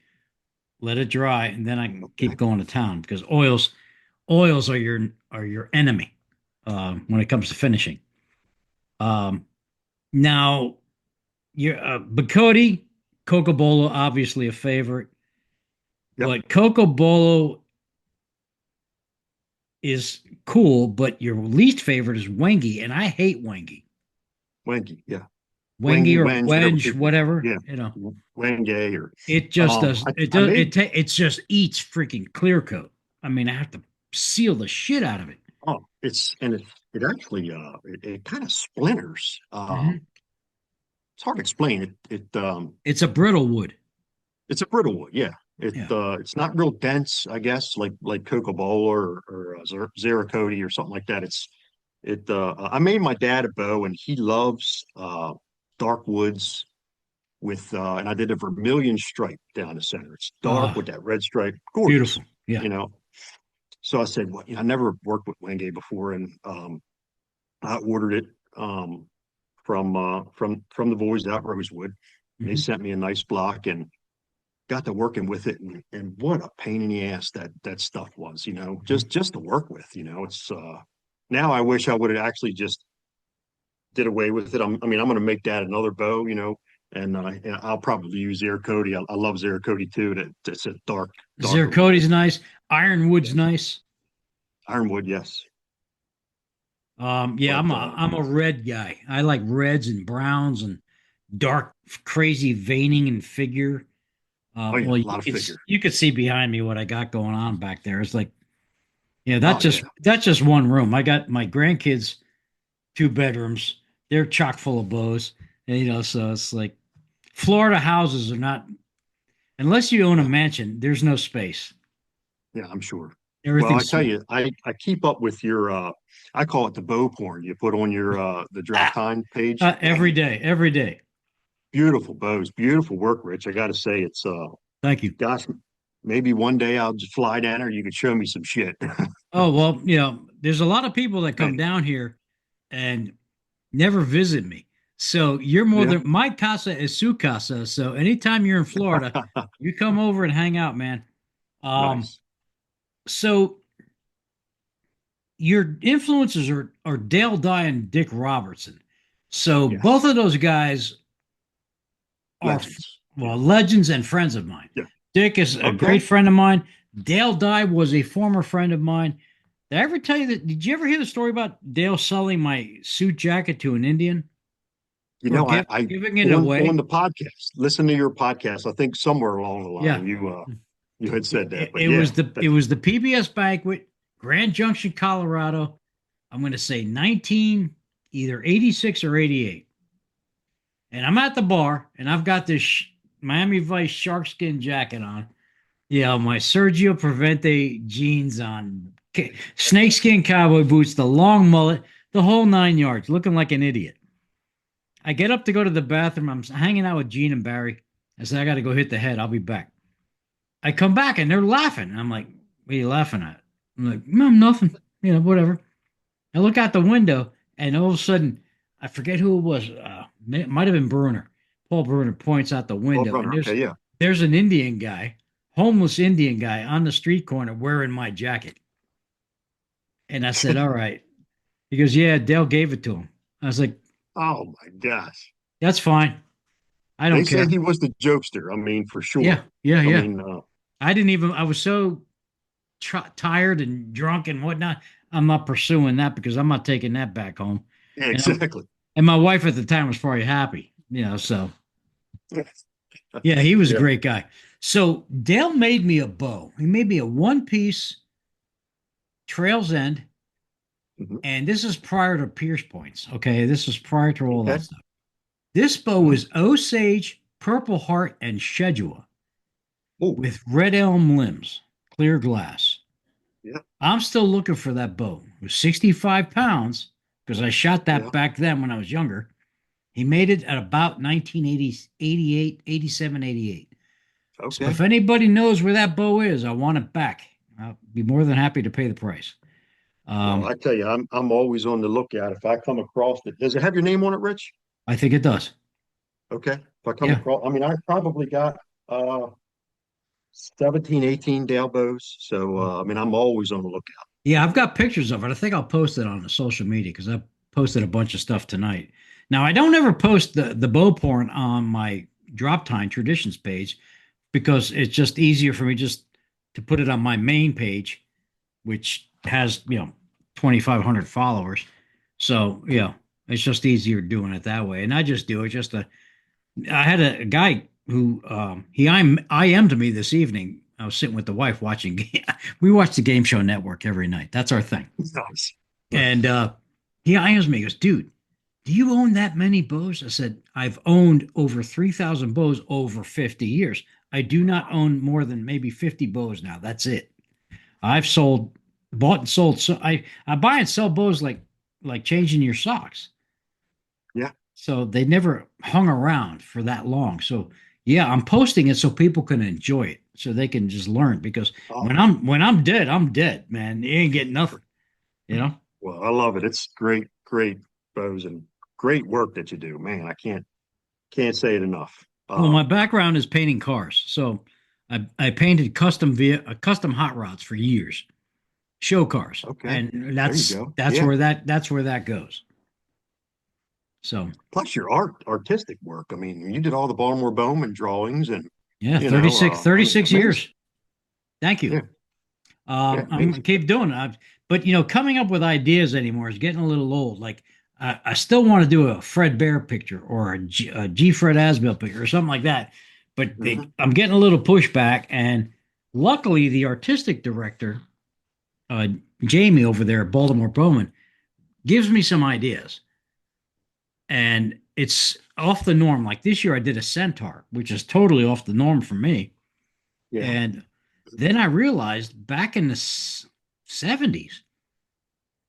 Speaker 1: Let it dry, and then I can keep
Speaker 2: okay,
Speaker 1: going to town because oils are your enemy when it comes to finishing. Um, Now, your Bacote, Cocobolo, obviously a favorite,
Speaker 2: yep,
Speaker 1: but Cocobolo is cool, but your least favorite is Wengi, and I hate Wengi.
Speaker 2: wangy, yeah,
Speaker 1: Wengi
Speaker 2: wangy,
Speaker 1: or
Speaker 2: wenge, whatever
Speaker 1: Wedge,
Speaker 2: people call
Speaker 1: whatever,
Speaker 2: it. Yeah, wenge or
Speaker 1: it just does.
Speaker 2: I,
Speaker 1: It
Speaker 2: I
Speaker 1: does.
Speaker 2: made
Speaker 1: It just eats freaking clear coat. I mean, I have to seal the shit out of it.
Speaker 2: it actually it kind of splinters.
Speaker 1: Mhm.
Speaker 2: It's hard to explain.
Speaker 1: It's a brittle wood.
Speaker 2: It's a brittle wood, yeah.
Speaker 1: Yeah.
Speaker 2: It's not real dense, I guess, like Cocobola or Zeracote or something like that. I made my dad a bow, and he loves dark woods and I did a vermilion stripe down the center. It's dark
Speaker 1: Ah,
Speaker 2: with that red stripe, gorgeous,
Speaker 1: beautiful. Yeah.
Speaker 2: you know. So I said, well, I never worked with Wenge before, and I ordered it from the boys out Rosewood. They
Speaker 1: Mhm.
Speaker 2: sent me a nice block and got to working with it, and what a pain in the ass that stuff was,
Speaker 1: Mhm.
Speaker 2: just to work with, it's now I wish I would have actually just did away with it. I mean, I'm going to make that another bow, and I'll probably use Zeracote. I love Zeracote too. That's a darker wood.
Speaker 1: Zircote's nice. Ironwood's
Speaker 2: Yes.
Speaker 1: nice.
Speaker 2: Ironwood, yes.
Speaker 1: Yeah,
Speaker 2: But
Speaker 1: I'm a red guy. I like reds and browns and dark, crazy veining and figure.
Speaker 2: oh yeah,
Speaker 1: Well,
Speaker 2: a lot of figure.
Speaker 1: you could see behind me what I got going on back there. It's like, yeah,
Speaker 2: Oh yeah.
Speaker 1: that's just one room. I got my grandkids' 2 bedrooms. They're chock full of bows, and, so it's like Florida houses are not unless you own a
Speaker 2: Yeah.
Speaker 1: mansion. There's no space.
Speaker 2: Yeah, I'm sure. Well, I
Speaker 1: Everything's
Speaker 2: tell
Speaker 1: small.
Speaker 2: you, I keep up with your I call it the bow porn you put on your the
Speaker 1: Ah,
Speaker 2: drop time page.
Speaker 1: every
Speaker 2: Man,
Speaker 1: day, every day.
Speaker 2: beautiful bows, beautiful work, Rich. I gotta say it's
Speaker 1: Thank you.
Speaker 2: gosh, maybe one day I'll just fly down there. You could show me some shit.
Speaker 1: Oh well, there's a lot of people that come
Speaker 2: Man,
Speaker 1: down here and never visit me. So you're more
Speaker 2: yeah.
Speaker 1: than my casa is su casa. So anytime you're in Florida, you come over and hang out, man. Um,
Speaker 2: Nice.
Speaker 1: so your influences are Dale Dye and Dick Robertson. So both
Speaker 2: Yes.
Speaker 1: of those guys are
Speaker 2: Legends. Yeah.
Speaker 1: well legends and friends of mine.
Speaker 2: Yeah.
Speaker 1: Dick is a
Speaker 2: Okay.
Speaker 1: great friend of mine. Dale Dye was a former friend of mine. Did I ever tell you that? Did you ever hear the story about Dale selling my suit jacket to an Indian or
Speaker 2: I
Speaker 1: giving it
Speaker 2: on
Speaker 1: away?
Speaker 2: the podcast, listen to your podcast. I think somewhere along the line
Speaker 1: Yeah.
Speaker 2: you had said that, but
Speaker 1: It
Speaker 2: yeah,
Speaker 1: was the PBS banquet, Grand Junction, Colorado. I'm going to say 19 either 86 or 88. And I'm at the bar and I've got this Miami Vice sharkskin jacket on. Yeah, my Sergio Prevente jeans on, snakeskin cowboy boots, the long mullet, the whole 9 yards, looking like an idiot. I get up to go to the bathroom. I'm hanging out with Gene and Barry. I said, I got to go hit the head. I'll be back. I come back and they're laughing. I'm like, what are you laughing at? I'm like, no, nothing. Whatever. I look out the window and all of a sudden, I forget who it was. It might have been Bruner. Paul Bruner points out the
Speaker 2: Oh,
Speaker 1: window and
Speaker 2: brother. Okay. Yeah.
Speaker 1: there's an Indian guy, homeless Indian guy on the street corner wearing my jacket. And I said, all right. He goes, yeah, Dale gave it to him. I was like,
Speaker 2: Oh my gosh.
Speaker 1: that's fine. I
Speaker 2: They
Speaker 1: don't
Speaker 2: say
Speaker 1: care.
Speaker 2: he was the jokester. I mean, for
Speaker 1: Yeah,
Speaker 2: sure.
Speaker 1: yeah,
Speaker 2: I
Speaker 1: yeah.
Speaker 2: mean,
Speaker 1: I was so tired and drunk and whatnot. I'm not pursuing that because I'm not taking that back home.
Speaker 2: yeah,
Speaker 1: And
Speaker 2: exactly.
Speaker 1: and my wife at the time was probably happy, so yeah, he was a
Speaker 2: Yeah.
Speaker 1: great guy. So Dale made me a bow. He made me a one piece trails end,
Speaker 2: Mhm.
Speaker 1: and this is prior to Pierce points. Okay, this is prior to all that
Speaker 2: Okay.
Speaker 1: stuff. This bow
Speaker 2: Mhm.
Speaker 1: is Osage, Purple Heart, and Shedua
Speaker 2: Oh,
Speaker 1: with red elm limbs, clear glass.
Speaker 2: yeah.
Speaker 1: I'm still looking for that bow. It was 65 pounds because I shot
Speaker 2: Yeah.
Speaker 1: that back then when I was younger. He made it at about 1980, 88, 87, 88. So if
Speaker 2: Okay.
Speaker 1: anybody knows where that bow is, I want it back. I'll be more than happy to pay the price.
Speaker 2: Well, I tell you, I'm always on the lookout. If I come across it, does it have your name on it, Rich?
Speaker 1: I think it does.
Speaker 2: Okay. If I come
Speaker 1: Yeah.
Speaker 2: across, I mean, I probably got uh 17, 18 Dale bows. So I mean, I'm always on the lookout.
Speaker 1: Yeah, I've got pictures of it. I think I'll post it on the social media because I posted a bunch of stuff tonight. Now, I don't ever post the bow porn on my drop time traditions page because it's just easier for me just to put it on my main page, which has 2,500 followers. So yeah, it's just easier doing it that way. And I just do it. I had a guy who IM'd me this evening. I was sitting with the wife watching. We watch the Game Show Network every night. That's our thing.
Speaker 2: Nice.
Speaker 1: And he IMs me. He goes, dude, do you own that many bows? I said, I've owned over 3,000 bows over 50 years. I do not own more than maybe 50 bows now. That's it. I've bought and sold. So I buy and sell bows like changing your socks.
Speaker 2: Yeah.
Speaker 1: So they never hung around for that long. So yeah, I'm posting it so people can enjoy it, so they can just learn. Because
Speaker 2: Oh,
Speaker 1: when I'm dead, I'm dead, man. You ain't getting nothing, you know.
Speaker 2: well, I love it. It's great, great bows and great work that you do, man. I can't say it enough.
Speaker 1: Well, my background is painting cars, so I painted custom hot rods for years, show cars,
Speaker 2: Okay.
Speaker 1: and
Speaker 2: There you
Speaker 1: that's
Speaker 2: go.
Speaker 1: that's
Speaker 2: Yeah.
Speaker 1: where that goes. So
Speaker 2: Plus your artistic work. I mean, you did all the Baltimore Bowman drawings and,
Speaker 1: yeah,
Speaker 2: you know,
Speaker 1: 36
Speaker 2: I mean,
Speaker 1: 36
Speaker 2: amazing.
Speaker 1: years. Thank you.
Speaker 2: Yeah. Yeah.
Speaker 1: I'm gonna
Speaker 2: Amazing.
Speaker 1: keep doing it. But coming up with ideas anymore is getting a little old. Like I still want to do a Fred Bear picture or a G. Fred Asbell picture or something like that. But
Speaker 2: Mhm.
Speaker 1: I'm getting a little pushback, and luckily the artistic director, uh, Jamie over there at Baltimore Bowman, gives me some ideas, and it's off the norm. Like this year, I did a centaur, which is totally off the norm for me.
Speaker 2: Yeah.
Speaker 1: And then I realized back in the 70s,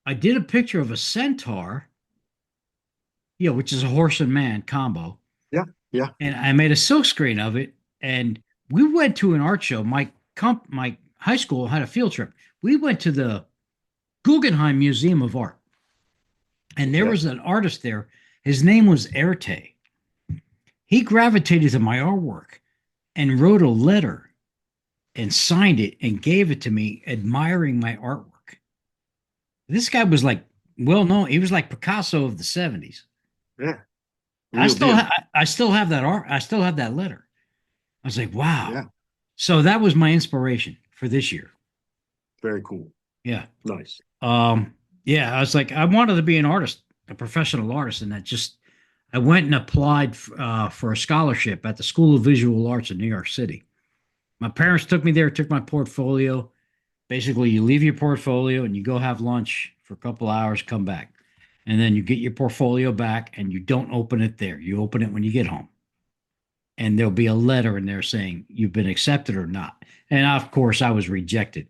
Speaker 1: I did a picture of a centaur, which is a horse and man combo,
Speaker 2: Yeah. Yeah.
Speaker 1: and I made a silkscreen of it. And we went to an art show. My high school had a field trip. We went to the Guggenheim Museum of Art, and there
Speaker 2: Okay.
Speaker 1: was an artist there. His name was Erte. He gravitated to my artwork and wrote a letter and signed it and gave it to me, admiring my artwork. This guy was like well known. He was like Picasso of the 70s.
Speaker 2: Yeah.
Speaker 1: I
Speaker 2: Real
Speaker 1: still
Speaker 2: deal.
Speaker 1: I still have that art. I still have that letter. I was like, wow.
Speaker 2: Yeah.
Speaker 1: So that was my inspiration for this year.
Speaker 2: Very cool.
Speaker 1: Yeah.
Speaker 2: Nice.
Speaker 1: Um, yeah, I was like, I wanted to be an artist, a professional artist, and I went and applied for a scholarship at the School of Visual Arts in New York City. My parents took me there, took my portfolio. Basically, you leave your portfolio and you go have lunch for a couple hours, come back. And then you get your portfolio back and you don't open it there. You open it when you get home. And there'll be a letter in there saying you've been accepted or not. And of course, I was rejected.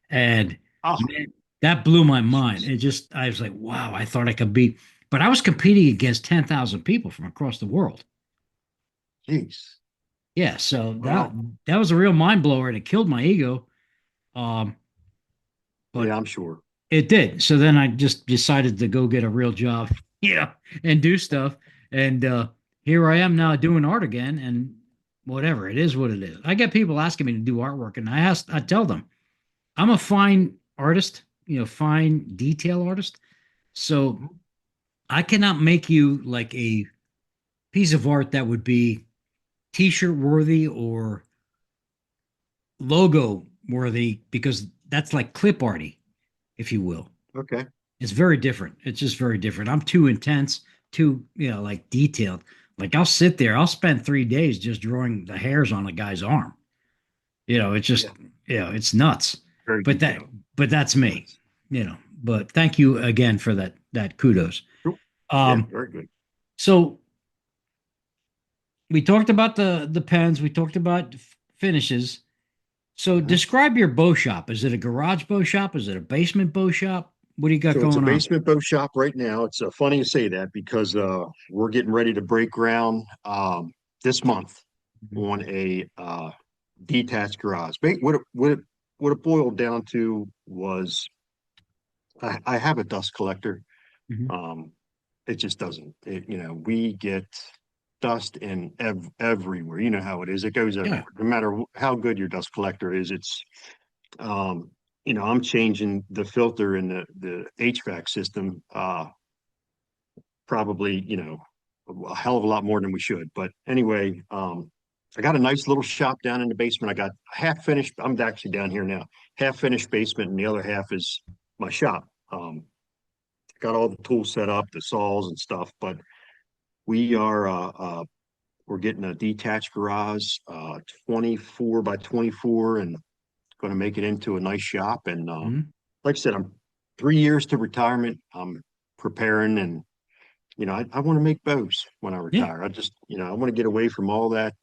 Speaker 1: And
Speaker 2: Oh,
Speaker 1: man, that blew my mind. It just, I was like, wow, I thought I could beat, but I was competing against 10,000 people from across the world.
Speaker 2: jeez.
Speaker 1: Yeah. So that,
Speaker 2: Well,
Speaker 1: that was a real mind blower and it killed my ego. Um, but
Speaker 2: yeah, I'm sure.
Speaker 1: it did. So then I just decided to go get a real job, and do stuff. And here I am now doing art again. And whatever, it is what it is. I get people asking me to do artwork, and I tell them, I'm a fine artist, fine detail artist. So
Speaker 2: Mhm.
Speaker 1: I cannot make you like a piece of art that would be t-shirt worthy or logo worthy because that's like clip arty, if you will.
Speaker 2: Okay.
Speaker 1: It's very different. It's just very different. I'm too intense, too, like detailed. Like I'll sit there, I'll spend 3 days just drawing the hairs on a guy's arm. It's just,
Speaker 2: Yeah.
Speaker 1: it's nuts.
Speaker 2: Very
Speaker 1: But
Speaker 2: detailed.
Speaker 1: that's me, but thank you again for that kudos.
Speaker 2: Cool. Yeah.
Speaker 1: Um,
Speaker 2: Very good.
Speaker 1: so we talked about the pens, we talked about finishes. So
Speaker 2: Uh-huh.
Speaker 1: describe your bow shop. Is it a garage bow shop? Is it a basement bow shop? What do you got
Speaker 2: So it's a
Speaker 1: going on?
Speaker 2: basement bow shop right now. It's funny you say that because we're getting ready to break ground this month
Speaker 1: Mhm.
Speaker 2: on a detached garage. What it boiled down to was I have a dust collector.
Speaker 1: Mhm.
Speaker 2: Um, it just doesn't. We get dust in everywhere. You know how it is. It goes
Speaker 1: Yeah.
Speaker 2: everywhere. No matter how good your dust collector is, it's um, I'm changing the filter in the HVAC system. Probably, a hell of a lot more than we should. But anyway, I got a nice little shop down in the basement. I got half finished. I'm actually down here now, half finished basement, and the other half is my shop. Got all the tools set up, the saws and stuff. But we are we're getting a detached garage, 24 by 24, and going to make it into a nice shop. And
Speaker 1: Mhm.
Speaker 2: like I said, I'm 3 years to retirement. I'm preparing and I want to make bows when I
Speaker 1: Yeah.
Speaker 2: retire. I just, I want to get away from all that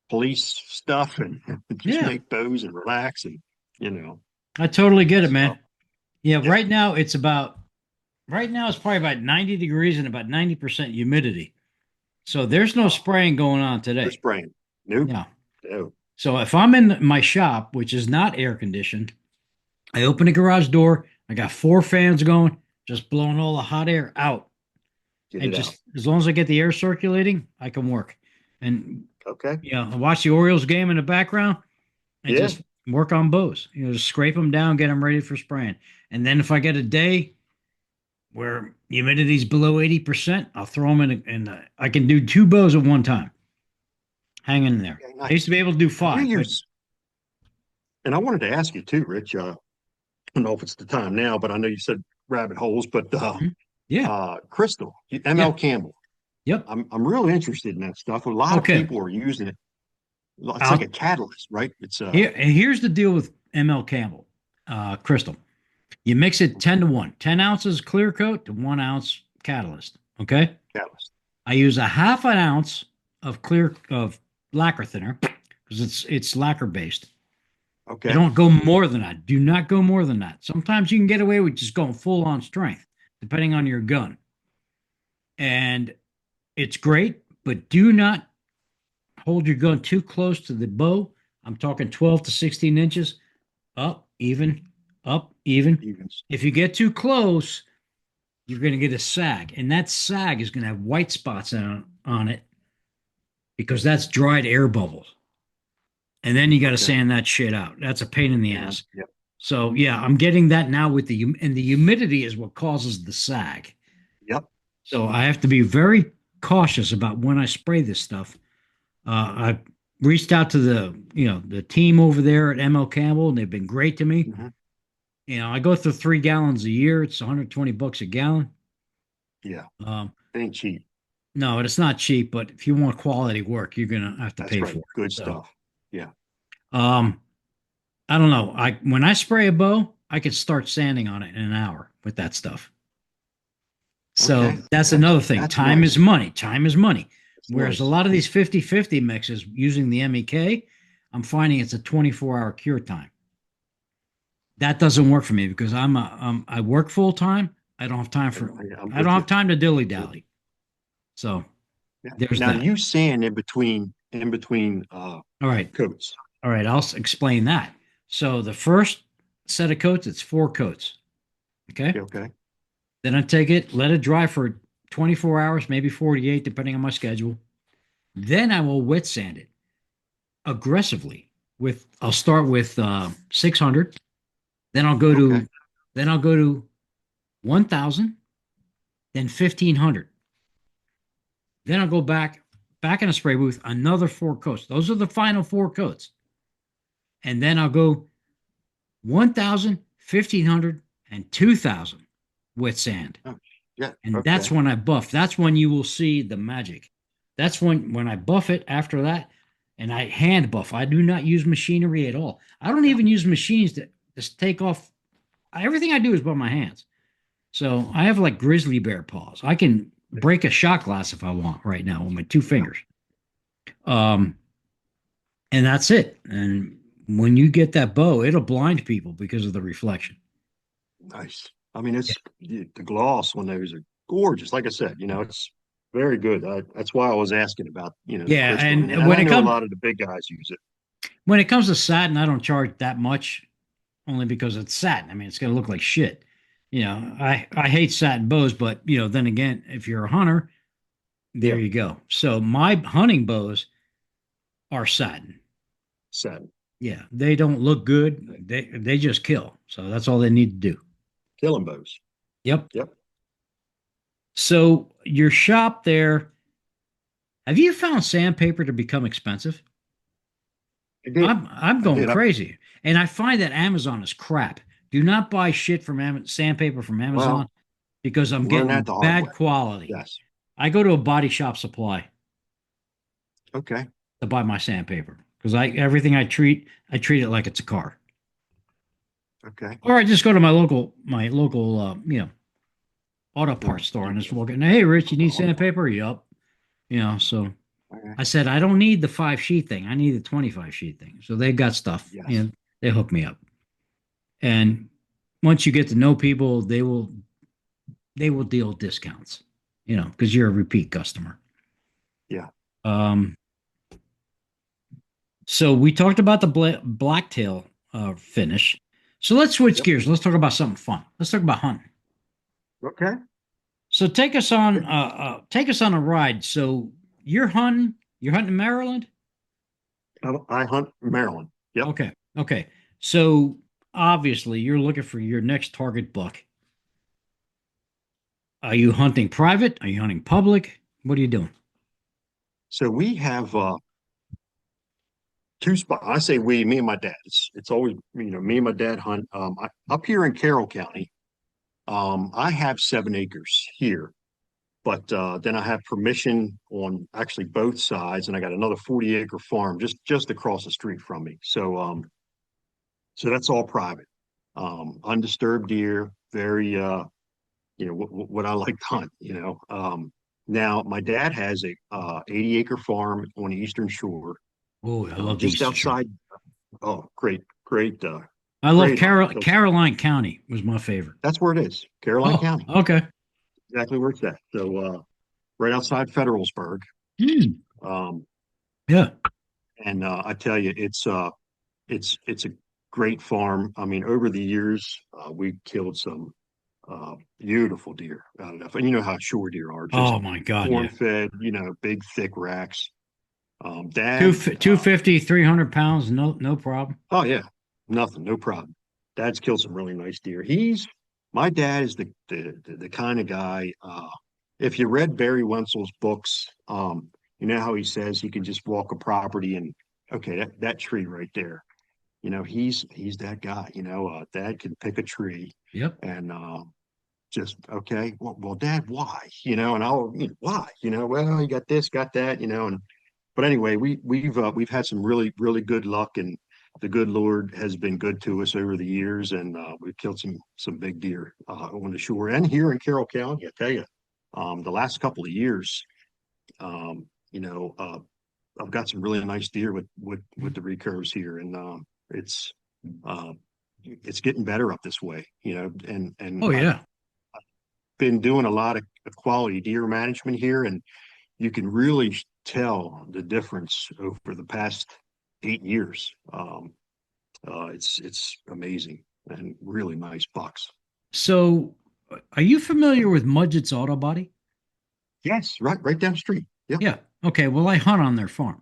Speaker 2: police stuff and just
Speaker 1: Yeah.
Speaker 2: make bows and relax and, you know.
Speaker 1: I totally get it,
Speaker 2: So,
Speaker 1: man. Yeah.
Speaker 2: yeah,
Speaker 1: Right now it's probably about 90 degrees and about 90% humidity. So there's no
Speaker 2: oh,
Speaker 1: spraying going on
Speaker 2: no
Speaker 1: today.
Speaker 2: spraying. Nope.
Speaker 1: Yeah.
Speaker 2: No.
Speaker 1: So if I'm in my shop, which is not air conditioned, I open the garage door. I got 4 fans going, just blowing all the hot air out.
Speaker 2: Get
Speaker 1: And
Speaker 2: it out.
Speaker 1: just as long as I get the air circulating, I can work. And
Speaker 2: Okay.
Speaker 1: I watch the Orioles game in the background and
Speaker 2: Yeah.
Speaker 1: just work on bows. Just scrape them down, get them ready for spraying. And then if I get a day where humidity's below 80%, I'll throw them I can do 2 bows at one time, hanging in there.
Speaker 2: Okay,
Speaker 1: I used to
Speaker 2: nice.
Speaker 1: be able to do
Speaker 2: And what are
Speaker 1: 5, but
Speaker 2: yours? And I wanted to ask you too, Rich. I don't know if it's the time now, but I know you said rabbit holes, but
Speaker 1: mhm. Yeah,
Speaker 2: Crystal,
Speaker 1: yeah,
Speaker 2: ML Campbell.
Speaker 1: yep.
Speaker 2: I'm really interested in that stuff. A lot of
Speaker 1: Okay.
Speaker 2: people are using it. It's like a
Speaker 1: I'll
Speaker 2: catalyst, right? It's
Speaker 1: here's the deal with ML Campbell, Crystal. You mix it 10 to 1, 10 ounces clear coat to 1 ounce catalyst. Okay.
Speaker 2: catalyst.
Speaker 1: I use a half an ounce of lacquer thinner because it's lacquer based. I
Speaker 2: Okay.
Speaker 1: don't go more than that. Do not go more than that. Sometimes you can get away with just going full on strength, depending on your gun. And it's great, but do not hold your gun too close to the bow. I'm talking 12 to 16 inches, up, even, up, even.
Speaker 2: Evens.
Speaker 1: If you get too close, you're going to get a sag, and that sag is going to have white spots on it because that's dried air bubbles. And then you got to
Speaker 2: Okay.
Speaker 1: sand that shit out. That's a pain in the
Speaker 2: Yeah.
Speaker 1: ass.
Speaker 2: Yep.
Speaker 1: So yeah, I'm getting that now with and the humidity is what causes the sag.
Speaker 2: Yep.
Speaker 1: So I have to be very cautious about when I spray this stuff. I reached out to the team over there at ML Campbell, and they've been great to me.
Speaker 2: Hmm.
Speaker 1: I go through 3 gallons a year. It's $120 a gallon.
Speaker 2: Yeah.
Speaker 1: Um,
Speaker 2: It ain't cheap.
Speaker 1: no, it's not cheap, but if you want quality work, you're gonna have to
Speaker 2: That's
Speaker 1: pay for
Speaker 2: right.
Speaker 1: it.
Speaker 2: Good
Speaker 1: So,
Speaker 2: stuff. Yeah.
Speaker 1: um, I don't know. When I spray a bow, I could start sanding on it in an hour with that stuff. So
Speaker 2: Okay.
Speaker 1: that's
Speaker 2: That's
Speaker 1: another thing.
Speaker 2: that's
Speaker 1: Time is
Speaker 2: nice.
Speaker 1: money. Time is money.
Speaker 2: It's
Speaker 1: Whereas a
Speaker 2: nice.
Speaker 1: lot of these 50-50 mixes using the MEK, I'm finding it's a 24-hour cure time. That doesn't work for me because I work full time. I don't have time for
Speaker 2: I'm
Speaker 1: I don't
Speaker 2: with
Speaker 1: have
Speaker 2: you.
Speaker 1: time to dilly dally. So
Speaker 2: Yeah.
Speaker 1: there's
Speaker 2: Now
Speaker 1: that.
Speaker 2: you sand in between
Speaker 1: All right.
Speaker 2: coats.
Speaker 1: All right. I'll explain that. So the first set of coats, it's 4 coats. Okay.
Speaker 2: Okay.
Speaker 1: Then I take it, let it dry for 24 hours, maybe 48, depending on my schedule. Then I will wet sand it aggressively. I'll start with 600. Then I'll go
Speaker 2: Okay.
Speaker 1: to then I'll go to 1,000, then 1,500. Then I'll go back in a spray booth, another 4 coats. Those are the final 4 coats. And then I'll go 1,000, 1,500, and 2,000 wet sand.
Speaker 2: Oh, yeah.
Speaker 1: And that's
Speaker 2: Okay.
Speaker 1: when I buff. That's when you will see the magic. That's when I buff it after that, and I hand buff. I do not use machinery at all. I don't even use machines to just take off. Everything I do is by my hands. So I have like grizzly bear paws. I can break a shot glass if I want right now with my 2 fingers. Um, and that's it. And when you get that bow, it'll blind people because of the reflection.
Speaker 2: Nice. I mean, the gloss on those are gorgeous. Like I said, it's very good. That's why I was asking about, the
Speaker 1: Yeah,
Speaker 2: crystal. And
Speaker 1: and
Speaker 2: I know a lot of the big guys use it.
Speaker 1: when it comes to satin, I don't charge that much only because it's satin. I mean, it's going to look like shit. I hate satin bows, but then again, if you're a hunter, there
Speaker 2: Yeah.
Speaker 1: you go. So my hunting bows are satin.
Speaker 2: Satin.
Speaker 1: Yeah, they don't look good. They just kill. So that's all they need to do.
Speaker 2: Killing bows.
Speaker 1: Yep.
Speaker 2: Yep.
Speaker 1: So your shop there, have you found sandpaper to become expensive?
Speaker 2: I did.
Speaker 1: I'm
Speaker 2: I
Speaker 1: going
Speaker 2: did.
Speaker 1: crazy, and I find that Amazon is crap. Do not buy shit from sandpaper from Amazon
Speaker 2: Well,
Speaker 1: because I'm
Speaker 2: learn that
Speaker 1: getting
Speaker 2: the hard way.
Speaker 1: bad quality.
Speaker 2: Yes.
Speaker 1: I go to a body shop supply
Speaker 2: Okay.
Speaker 1: to buy my sandpaper because everything I treat it like it's a car.
Speaker 2: Okay.
Speaker 1: Or I just go to my local auto
Speaker 2: Yeah.
Speaker 1: parts store and just walk in. Hey, Rich, you need sandpaper? Yup. So
Speaker 2: Okay.
Speaker 1: I said I don't need the 5 sheet thing. I need the 25 sheet thing. So they got stuff.
Speaker 2: Yes.
Speaker 1: They hook me up. And once you get to know people, they will deal discounts. Because you're a repeat customer.
Speaker 2: Yeah.
Speaker 1: Um. So we talked about the blacktail finish. So let's switch
Speaker 2: Yep.
Speaker 1: gears. Let's talk about something fun. Let's talk about hunting.
Speaker 2: Okay.
Speaker 1: So take us on a ride. So you're hunting Maryland?
Speaker 2: I hunt Maryland. Yep.
Speaker 1: Okay. Okay. So obviously you're looking for your next target buck. Are you hunting private? Are you hunting public? What are you doing?
Speaker 2: So we have two spots. I say me and my dad. It's always, me and my dad hunt. Up here in Carroll County, I have 7 acres here, but then I have permission on actually both sides, and I got another 40-acre farm just across the street from me. So that's all private. Undisturbed deer, very what I like to hunt. Now my dad has a 80-acre farm on the Eastern Shore,
Speaker 1: Oh, I love the
Speaker 2: just
Speaker 1: Eastern Shore.
Speaker 2: outside. Oh, great,
Speaker 1: I love
Speaker 2: great hunt.
Speaker 1: Caroline County was my favorite.
Speaker 2: That's where it is, Caroline
Speaker 1: Oh,
Speaker 2: County,
Speaker 1: okay.
Speaker 2: exactly where it's at. So right outside Federalsburg.
Speaker 1: Hmm.
Speaker 2: Um,
Speaker 1: Yeah.
Speaker 2: and I tell you, it's a great farm. I mean, over the years, we killed some beautiful deer out of that. And you know how shore deer are, just
Speaker 1: Oh my God.
Speaker 2: corn
Speaker 1: Yeah.
Speaker 2: fed, big thick racks.
Speaker 1: Two,
Speaker 2: Dad,
Speaker 1: 250, 300 pounds. No problem.
Speaker 2: oh yeah, nothing, no problem. Dad's killed some really nice deer. My dad is the kind of guy. If you read Barry Wenzel's books, you know how he says he can just walk a property and okay, that tree right there. He's that guy. Dad can pick a tree
Speaker 1: Yep.
Speaker 2: and just okay. Well, Dad, why? And I'll why? Well, you got this, got that. And but anyway, we've had some really really good luck, and the good Lord has been good to us over the years, and we've killed some big deer on the shore and here in Carroll County. I tell you, the last couple of years, um, you know, uh, I've got some really nice deer with the recurves here, and it's uh, it's getting better up this way, and
Speaker 1: Oh
Speaker 2: I've
Speaker 1: yeah.
Speaker 2: been doing a lot of quality deer management here, and you can really tell the difference over the past 8 years. It's amazing and really nice bucks.
Speaker 1: So, are you familiar with Mudgett's Auto Body?
Speaker 2: Yes, right down the street. Yep.
Speaker 1: Yeah. Okay. Well, I hunt on their farm.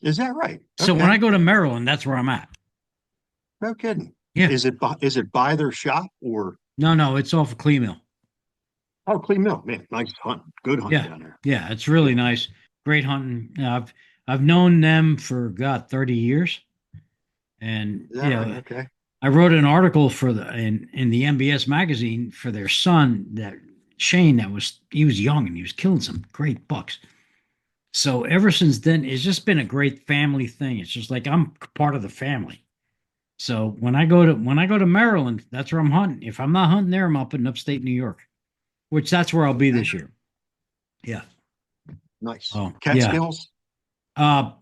Speaker 2: Is that right?
Speaker 1: So when I
Speaker 2: Okay.
Speaker 1: go to Maryland, that's where I'm at.
Speaker 2: No kidding.
Speaker 1: Yeah.
Speaker 2: Is it by their shop or
Speaker 1: No, no, it's off of Clee Mill.
Speaker 2: oh Clean Mill? Man, nice hunting. Good hunting
Speaker 1: Yeah.
Speaker 2: down there.
Speaker 1: Yeah. It's really
Speaker 2: Yeah.
Speaker 1: nice. Great hunting. I've known them for God, 30 years. And
Speaker 2: Is that right? Okay.
Speaker 1: I wrote an article for in the MBS magazine for their son that Shane he was young and he was killing some great bucks. So ever since then, it's just been a great family thing. It's just like I'm part of the family. So when I go to Maryland, that's where I'm hunting. If I'm not hunting there, I'm up in upstate New York, which that's where I'll be
Speaker 2: Okay.
Speaker 1: this year. Yeah.
Speaker 2: Nice.
Speaker 1: Oh, yeah.
Speaker 2: Catskills?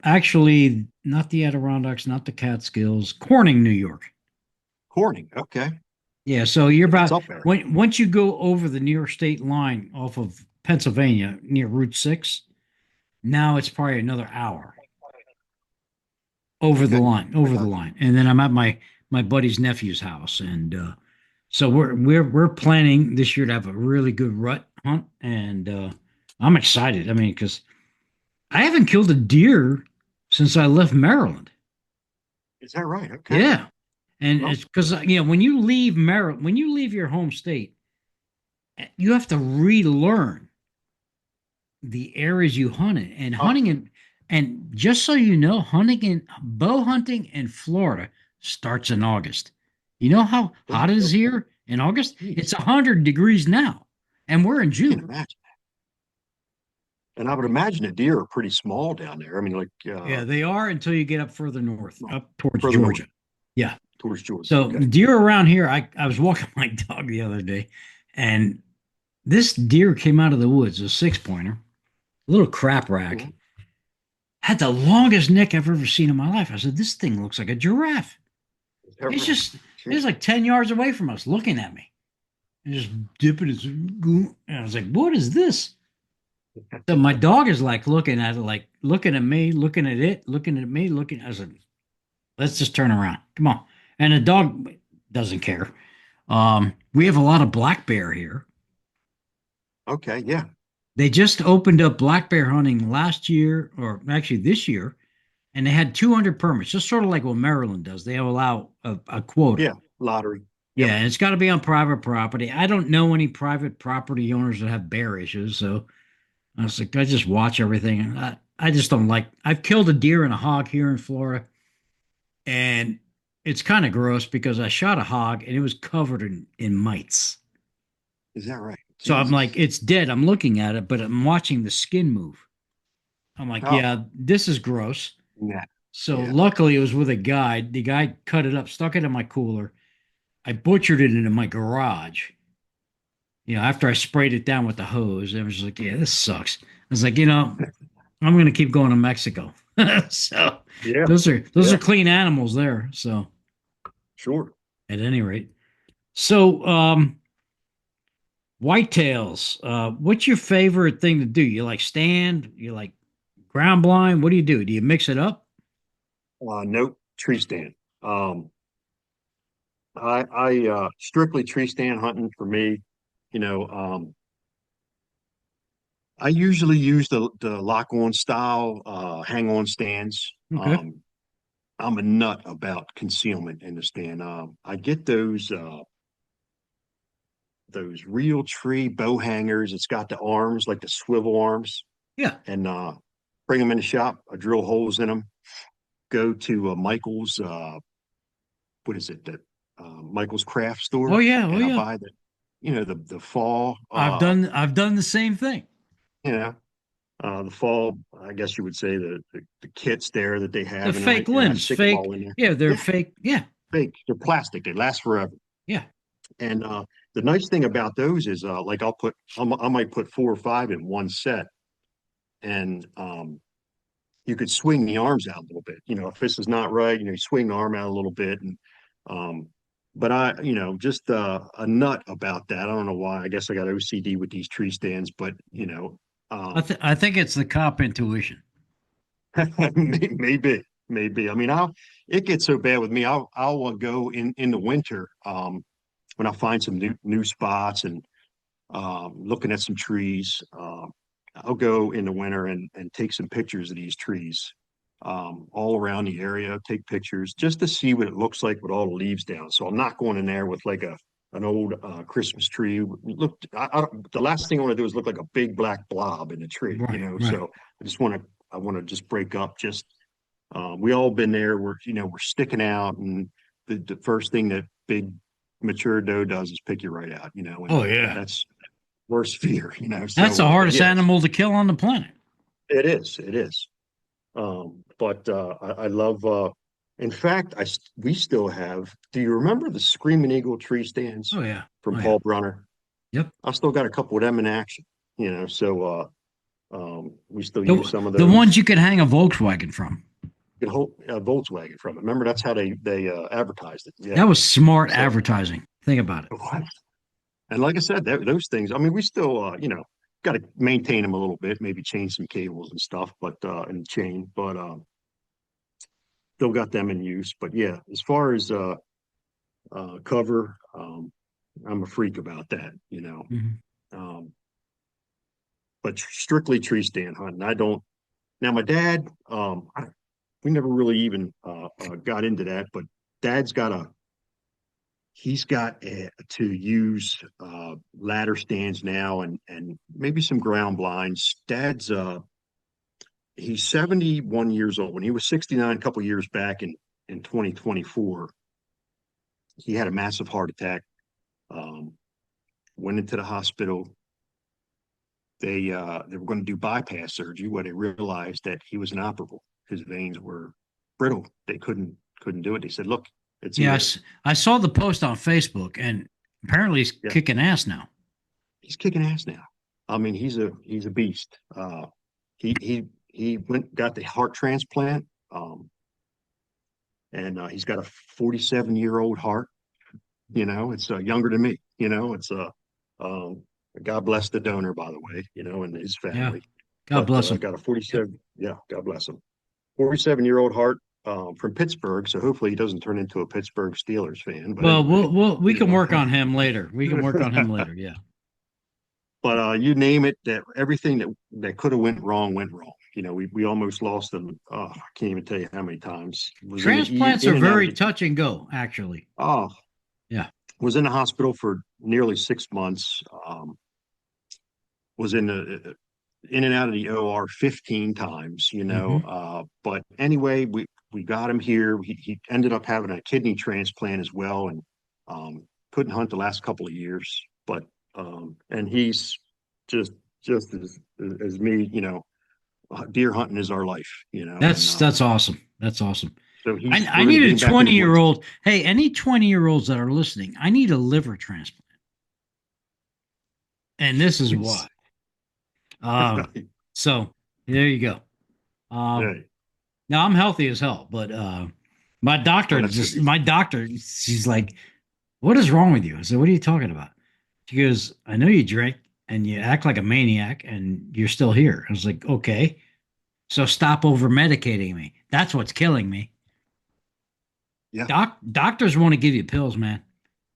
Speaker 1: Actually, not the Adirondacks, not the Catskills, Corning, New York.
Speaker 2: Corning. Okay.
Speaker 1: Yeah. So you're
Speaker 2: That's
Speaker 1: about
Speaker 2: up there.
Speaker 1: once you go over the New York State line off of Pennsylvania near Route 6, now it's probably another hour over the
Speaker 2: Okay.
Speaker 1: line,
Speaker 2: I
Speaker 1: over the
Speaker 2: got you.
Speaker 1: line. And then I'm at my buddy's nephew's house. And so we're planning this year to have a really good rut hunt. And I'm excited. I mean, because I haven't killed a deer since I left Maryland.
Speaker 2: Is that right? Okay.
Speaker 1: Yeah. And
Speaker 2: Well,
Speaker 1: it's because when you leave Maryland, when you leave your home state, you have to relearn the areas you hunt in. And
Speaker 2: oh,
Speaker 1: and just so you know, hunting in bow hunting in Florida starts in August. You know how hot it is here in August?
Speaker 2: geez,
Speaker 1: It's 100 degrees now, and we're in
Speaker 2: I can
Speaker 1: June.
Speaker 2: imagine. And I would imagine the deer are pretty small down there. I mean, like
Speaker 1: Yeah, they are until you get up further north,
Speaker 2: well,
Speaker 1: up towards
Speaker 2: further north
Speaker 1: Georgia. Yeah.
Speaker 2: towards Georgia.
Speaker 1: So
Speaker 2: Okay.
Speaker 1: deer around here, I was walking my dog the other day, and this deer came out of the woods, a 6 pointer, a little crap rack,
Speaker 2: Mhm.
Speaker 1: had the longest neck I've ever seen in my life. I said, this thing looks like a giraffe.
Speaker 2: Is that
Speaker 1: It's
Speaker 2: right?
Speaker 1: just, it was
Speaker 2: Gee.
Speaker 1: like 10 yards away from us looking at me and just dipping his, and I was like, what is this? So my dog is like looking at it, like looking at me, looking at it, looking at me, looking. I said, let's just turn around. Come on. And the dog doesn't care. We have a lot of black bear here.
Speaker 2: Okay. Yeah.
Speaker 1: They just opened up black bear hunting last year, or actually this year, and they had 200 permits, just sort of like what Maryland does. They allow a quota.
Speaker 2: Yeah. Lottery. Yep.
Speaker 1: Yeah, and it's got to be on private property. I don't know any private property owners that have bear issues, so I was like, I just watch everything. And I just don't like. I've killed a deer and a hog here in Florida, and it's kind of gross because I shot a hog and it was covered in mites.
Speaker 2: Is that right?
Speaker 1: So I'm like,
Speaker 2: Jesus.
Speaker 1: it's dead. I'm looking at it, but I'm watching the skin move. I'm like,
Speaker 2: Oh,
Speaker 1: yeah, this is gross.
Speaker 2: yeah.
Speaker 1: So
Speaker 2: Yeah.
Speaker 1: luckily it was with a guide. The guy cut it up, stuck it in my cooler. I butchered it into my garage. After I sprayed it down with the hose, I was like, yeah, this sucks. I was like, I'm gonna keep going to Mexico. So
Speaker 2: Yeah.
Speaker 1: those are
Speaker 2: Yeah.
Speaker 1: clean animals there. So
Speaker 2: Sure.
Speaker 1: at any rate. So whitetails. What's your favorite thing to do? You like stand? You like ground blind? What do you do? Do you mix it up?
Speaker 2: Nope. Tree stand. I strictly tree stand hunting for me. You know, I usually use the lock on style hang on stands.
Speaker 1: Okay.
Speaker 2: I'm a nut about concealment in the stand. I get those real tree bow hangers. It's got the arms like the swivel arms,
Speaker 1: Yeah.
Speaker 2: and bring them in the shop. I drill holes in them. Go to Michael's. What is it? That Michael's craft
Speaker 1: Oh
Speaker 2: store,
Speaker 1: yeah. Oh
Speaker 2: and I
Speaker 1: yeah.
Speaker 2: buy the fall.
Speaker 1: I've done the same thing.
Speaker 2: You know, the fall. I guess you would say the kits there that they
Speaker 1: The
Speaker 2: have, and I
Speaker 1: fake
Speaker 2: and I
Speaker 1: limbs,
Speaker 2: stick them
Speaker 1: fake.
Speaker 2: all in there.
Speaker 1: Yeah, they're
Speaker 2: Yeah,
Speaker 1: fake. Yeah.
Speaker 2: fake. They're plastic. They last forever.
Speaker 1: Yeah.
Speaker 2: And the nice thing about those is like I might put 4 or 5 in one set, and you could swing the arms out a little bit. You know, if this is not right, you swing the arm out a little bit. And um, but just a nut about that. I don't know why. I guess I got OCD with these tree stands, but
Speaker 1: I think it's the cop intuition.
Speaker 2: maybe. I mean, it gets so bad with me. I'll go in the winter when I find some new spots and looking at some trees. I'll go in the winter and take some pictures of these trees all around the area, take pictures just to see what it looks like with all the leaves down. So I'm not going in there with like an old Christmas tree. Look, the last thing I want to do is look like a big black blob in the tree,
Speaker 1: Right.
Speaker 2: So I want to just break up. We all been there. We're sticking out, and the first thing that big mature doe does is pick you right out, and
Speaker 1: Oh yeah.
Speaker 2: that's worst fear,
Speaker 1: That's the
Speaker 2: So,
Speaker 1: hardest
Speaker 2: yeah,
Speaker 1: animal to kill on the planet.
Speaker 2: it is. But I love. In fact, we still have. Do you remember the Screaming Eagle tree stands
Speaker 1: Oh yeah.
Speaker 2: from
Speaker 1: Oh yeah.
Speaker 2: Paul Brunner?
Speaker 1: Yep.
Speaker 2: I still got a couple of them in action. So we still use some of
Speaker 1: The
Speaker 2: those.
Speaker 1: ones you can hang a Volkswagen from.
Speaker 2: You can hold a Volkswagen from it. Remember, that's how they advertised it. Yeah.
Speaker 1: That was smart
Speaker 2: So,
Speaker 1: advertising. Think about it.
Speaker 2: and like I said, those things. I mean, we still got to maintain them a little bit. Maybe change some cables and stuff, but and chain, but still got them in use. But yeah, as far as cover, I'm a freak about that.
Speaker 1: Mhm.
Speaker 2: Um, but strictly tree stand hunting. I don't. Now, my dad, we never really even got into that, but Dad's he's got to use ladder stands now and maybe some ground blinds. Dad's he's 71 years old. When he was 69 a couple years back in 2024, he had a massive heart attack. Went into the hospital. They were going to do bypass surgery where they realized that he was inoperable. His veins were brittle. They couldn't do it. They said, "Look, it's
Speaker 1: Yes, I saw the post on Facebook, and apparently he's kicking ass now.
Speaker 2: He's kicking ass now. I mean, he's a beast. He got the heart transplant, and he's got a 47-year-old heart. It's younger than me. It's God bless the donor, by the way. And his family.
Speaker 1: God bless him.
Speaker 2: Got a 47. Yeah, God bless him. 47-year-old heart from Pittsburgh. So hopefully he doesn't turn into a Pittsburgh Steelers fan. But
Speaker 1: Well,
Speaker 2: anyway,
Speaker 1: we can work on him later. We can work on him later. Yeah.
Speaker 2: But you name it, that everything that could have went wrong went wrong. We almost lost them. Oh, I can't even tell you how many times.
Speaker 1: Transplants are very touch and go, actually.
Speaker 2: Oh,
Speaker 1: yeah.
Speaker 2: Was in the hospital for nearly 6 months. Was in and out of the OR 15 times. But anyway, we got him here. He ended up having a kidney transplant as well, and couldn't hunt the last couple of years. But and he's just as me, deer hunting is our life,
Speaker 1: That's awesome. That's awesome.
Speaker 2: So
Speaker 1: I need a 20-year-old. Hey, any 20-year-olds that are listening, I need a liver transplant. And this is why. So there you go. Now I'm healthy as hell, but my doctor she's like, "What is wrong with you?" I said, "What are you talking about?" She goes, "I know you drink and you act like a maniac and you're still here." I was like, "Okay, so stop over medicating me. That's what's killing me."
Speaker 2: Yeah.
Speaker 1: Doctors want to give you pills, man,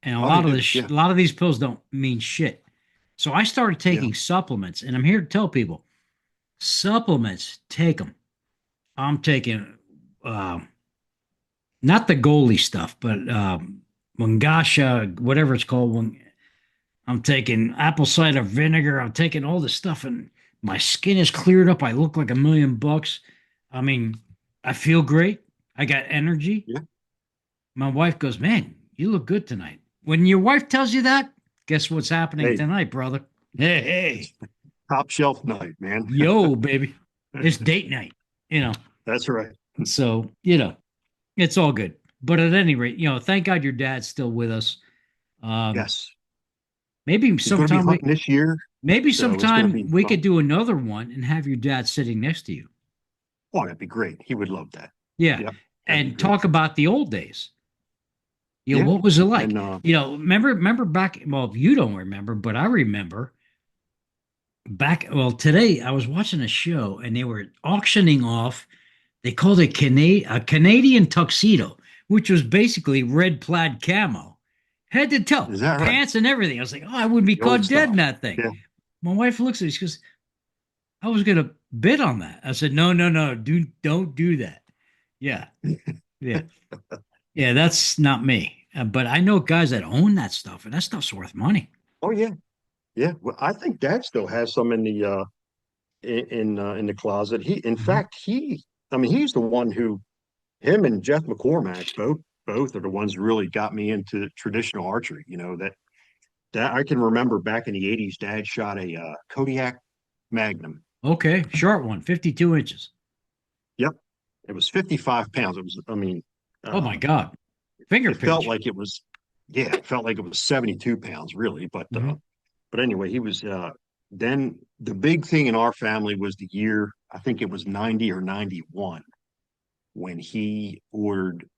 Speaker 1: and a lot of these pills don't mean shit. So I started taking supplements, and I'm here to tell people, supplements, take them. I'm taking not the goalie stuff, but Wangasha, whatever it's called. I'm taking apple cider vinegar. I'm taking all this stuff, and my skin is cleared up. I look like $1,000,000. I mean, I feel great. I got energy.
Speaker 2: Yeah.
Speaker 1: My wife goes, "Man, you look good tonight." When your wife tells you that, guess what's happening tonight, brother? Hey.
Speaker 2: Top shelf night, man.
Speaker 1: Yo, baby. It's date night,
Speaker 2: That's right.
Speaker 1: So, it's all good. But at any rate, thank God your dad's still with us.
Speaker 2: Yes.
Speaker 1: Maybe sometime
Speaker 2: this year.
Speaker 1: Maybe sometime we could do another one and have your dad sitting next to you.
Speaker 2: Oh, that'd be great. He would love that.
Speaker 1: Yeah.
Speaker 2: Yep. That'd be
Speaker 1: And
Speaker 2: great.
Speaker 1: talk about the old days.
Speaker 2: Yeah.
Speaker 1: What was it like?
Speaker 2: And
Speaker 1: Remember back, well, you don't remember, but I remember today I was watching a show and they were auctioning off, they called it a Canadian tuxedo, which was basically red plaid camo, head to toe,
Speaker 2: is that right?
Speaker 1: pants and everything. I was like, oh, I wouldn't be
Speaker 2: The old
Speaker 1: caught dead in
Speaker 2: style.
Speaker 1: that thing.
Speaker 2: Yeah.
Speaker 1: My wife looks at me, she goes, I was gonna bid on that. I said, no, no, no, don't do that. Yeah, yeah, yeah. That's not me. But I know guys that own that stuff, and that stuff's worth money.
Speaker 2: Oh yeah. Yeah. Well, I think Dad still has some in the in the closet. In
Speaker 1: Mhm.
Speaker 2: fact, I mean, he's the one who, him and Jeff McCormack, both are the ones who really got me into traditional archery. That I can remember back in the '80s, Dad shot a Kodiak Magnum.
Speaker 1: Okay, short one, 52 inches.
Speaker 2: Yep, it was 55 pounds. It was, I mean,
Speaker 1: Oh my
Speaker 2: uh,
Speaker 1: God, finger
Speaker 2: it felt
Speaker 1: pinch.
Speaker 2: like it was, yeah, it felt like it was 72 pounds, really.
Speaker 1: Mhm.
Speaker 2: But anyway, he was. Then the big thing in our family was the year, I think it was 90 or 91, when he ordered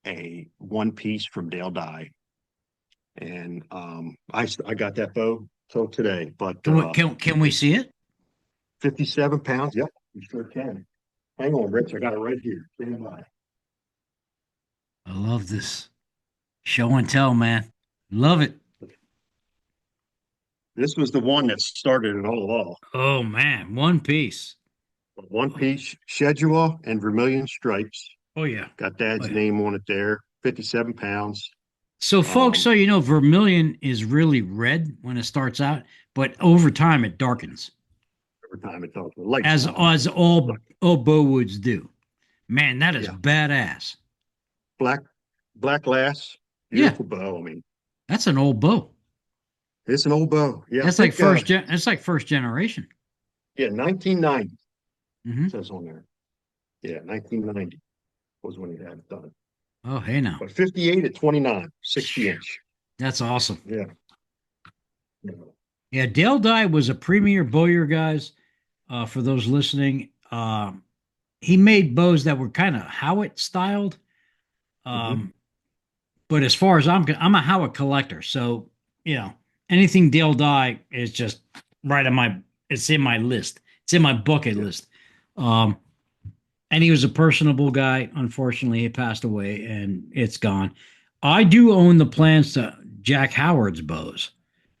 Speaker 2: a one piece from Dale Dye, and I got that bow till today. But
Speaker 1: Can we see it?
Speaker 2: 57 pounds. Yep, you sure can. Hang on, Rich. I got it right here. Stand by.
Speaker 1: I love this show and tell, man. Love it.
Speaker 2: This was the one that started it all off.
Speaker 1: Oh man, one piece.
Speaker 2: One
Speaker 1: Oh,
Speaker 2: piece schedule and vermilion stripes.
Speaker 1: oh yeah.
Speaker 2: Got
Speaker 1: Oh
Speaker 2: Dad's
Speaker 1: yeah.
Speaker 2: name on it there. 57 pounds.
Speaker 1: So, folks,
Speaker 2: Um,
Speaker 1: so vermilion is really red when it starts out, but over time it darkens,
Speaker 2: every time it talks, the lights
Speaker 1: as
Speaker 2: come on.
Speaker 1: all bow woods do. Man, that is
Speaker 2: Yeah,
Speaker 1: badass.
Speaker 2: black black glass,
Speaker 1: Yeah,
Speaker 2: beautiful bow. I mean,
Speaker 1: that's an old bow.
Speaker 2: it's an old bow. Yeah, I
Speaker 1: That's like
Speaker 2: think
Speaker 1: first gen. That's like first generation.
Speaker 2: yeah, 1990
Speaker 1: Hmm.
Speaker 2: says on there. Yeah, 1990 was when he had it done.
Speaker 1: Oh, hey now,
Speaker 2: But 58 at 29, 60 inch.
Speaker 1: that's awesome.
Speaker 2: Yeah. Yeah.
Speaker 1: Yeah, Dale Dye was a premier bowyer, guys. For those listening, he made bows that were kind of Howitt styled.
Speaker 2: Mhm.
Speaker 1: Um, but as far as I'm a Howitt collector, so you know anything Dale Dye is just right on my. It's in my list. It's in my bucket
Speaker 2: Yeah.
Speaker 1: list. Um, and he was a personable guy. Unfortunately, he passed away, and it's gone. I do own the plans to Jack Howard's bows,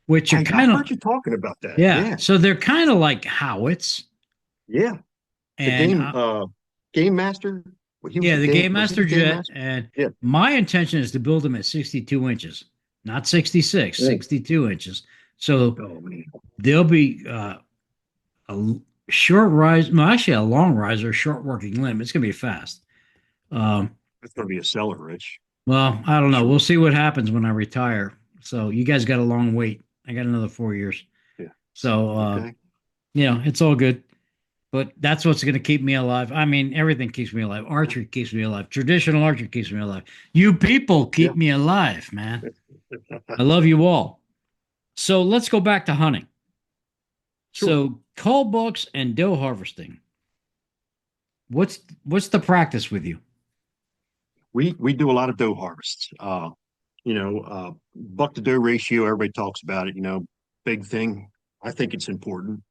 Speaker 1: which are
Speaker 2: I
Speaker 1: kind of
Speaker 2: heard you talking about that.
Speaker 1: yeah.
Speaker 2: Yeah.
Speaker 1: So they're kind of like Howitts,
Speaker 2: Yeah. The
Speaker 1: and
Speaker 2: game master. Well, he was
Speaker 1: yeah,
Speaker 2: the
Speaker 1: the
Speaker 2: game.
Speaker 1: Game
Speaker 2: Was he
Speaker 1: Master
Speaker 2: the game
Speaker 1: Jet.
Speaker 2: master?
Speaker 1: And
Speaker 2: Yeah.
Speaker 1: my intention is to build them at 62 inches, not 66,
Speaker 2: Yeah.
Speaker 1: 62 inches. So
Speaker 2: Oh man.
Speaker 1: they'll be a short rise, no, actually a long riser, short working limb. It's going to be fast. Um,
Speaker 2: That's gonna be a seller, Rich.
Speaker 1: well, I don't know. We'll
Speaker 2: Sure.
Speaker 1: see what happens when I retire. So you guys got a long wait. I got another 4 years.
Speaker 2: Yeah.
Speaker 1: So,
Speaker 2: Okay.
Speaker 1: it's all good. But that's what's going to keep me alive. I mean, everything keeps me alive. Archery keeps me alive. Traditional archery keeps me alive. You people
Speaker 2: Yeah.
Speaker 1: keep me alive, man. I love you all. So let's go back to hunting.
Speaker 2: Sure.
Speaker 1: So call books and doe harvesting. What's the practice with you?
Speaker 2: We do a lot of doe harvests. Buck to doe ratio, everybody talks about it, big thing. I think it's important.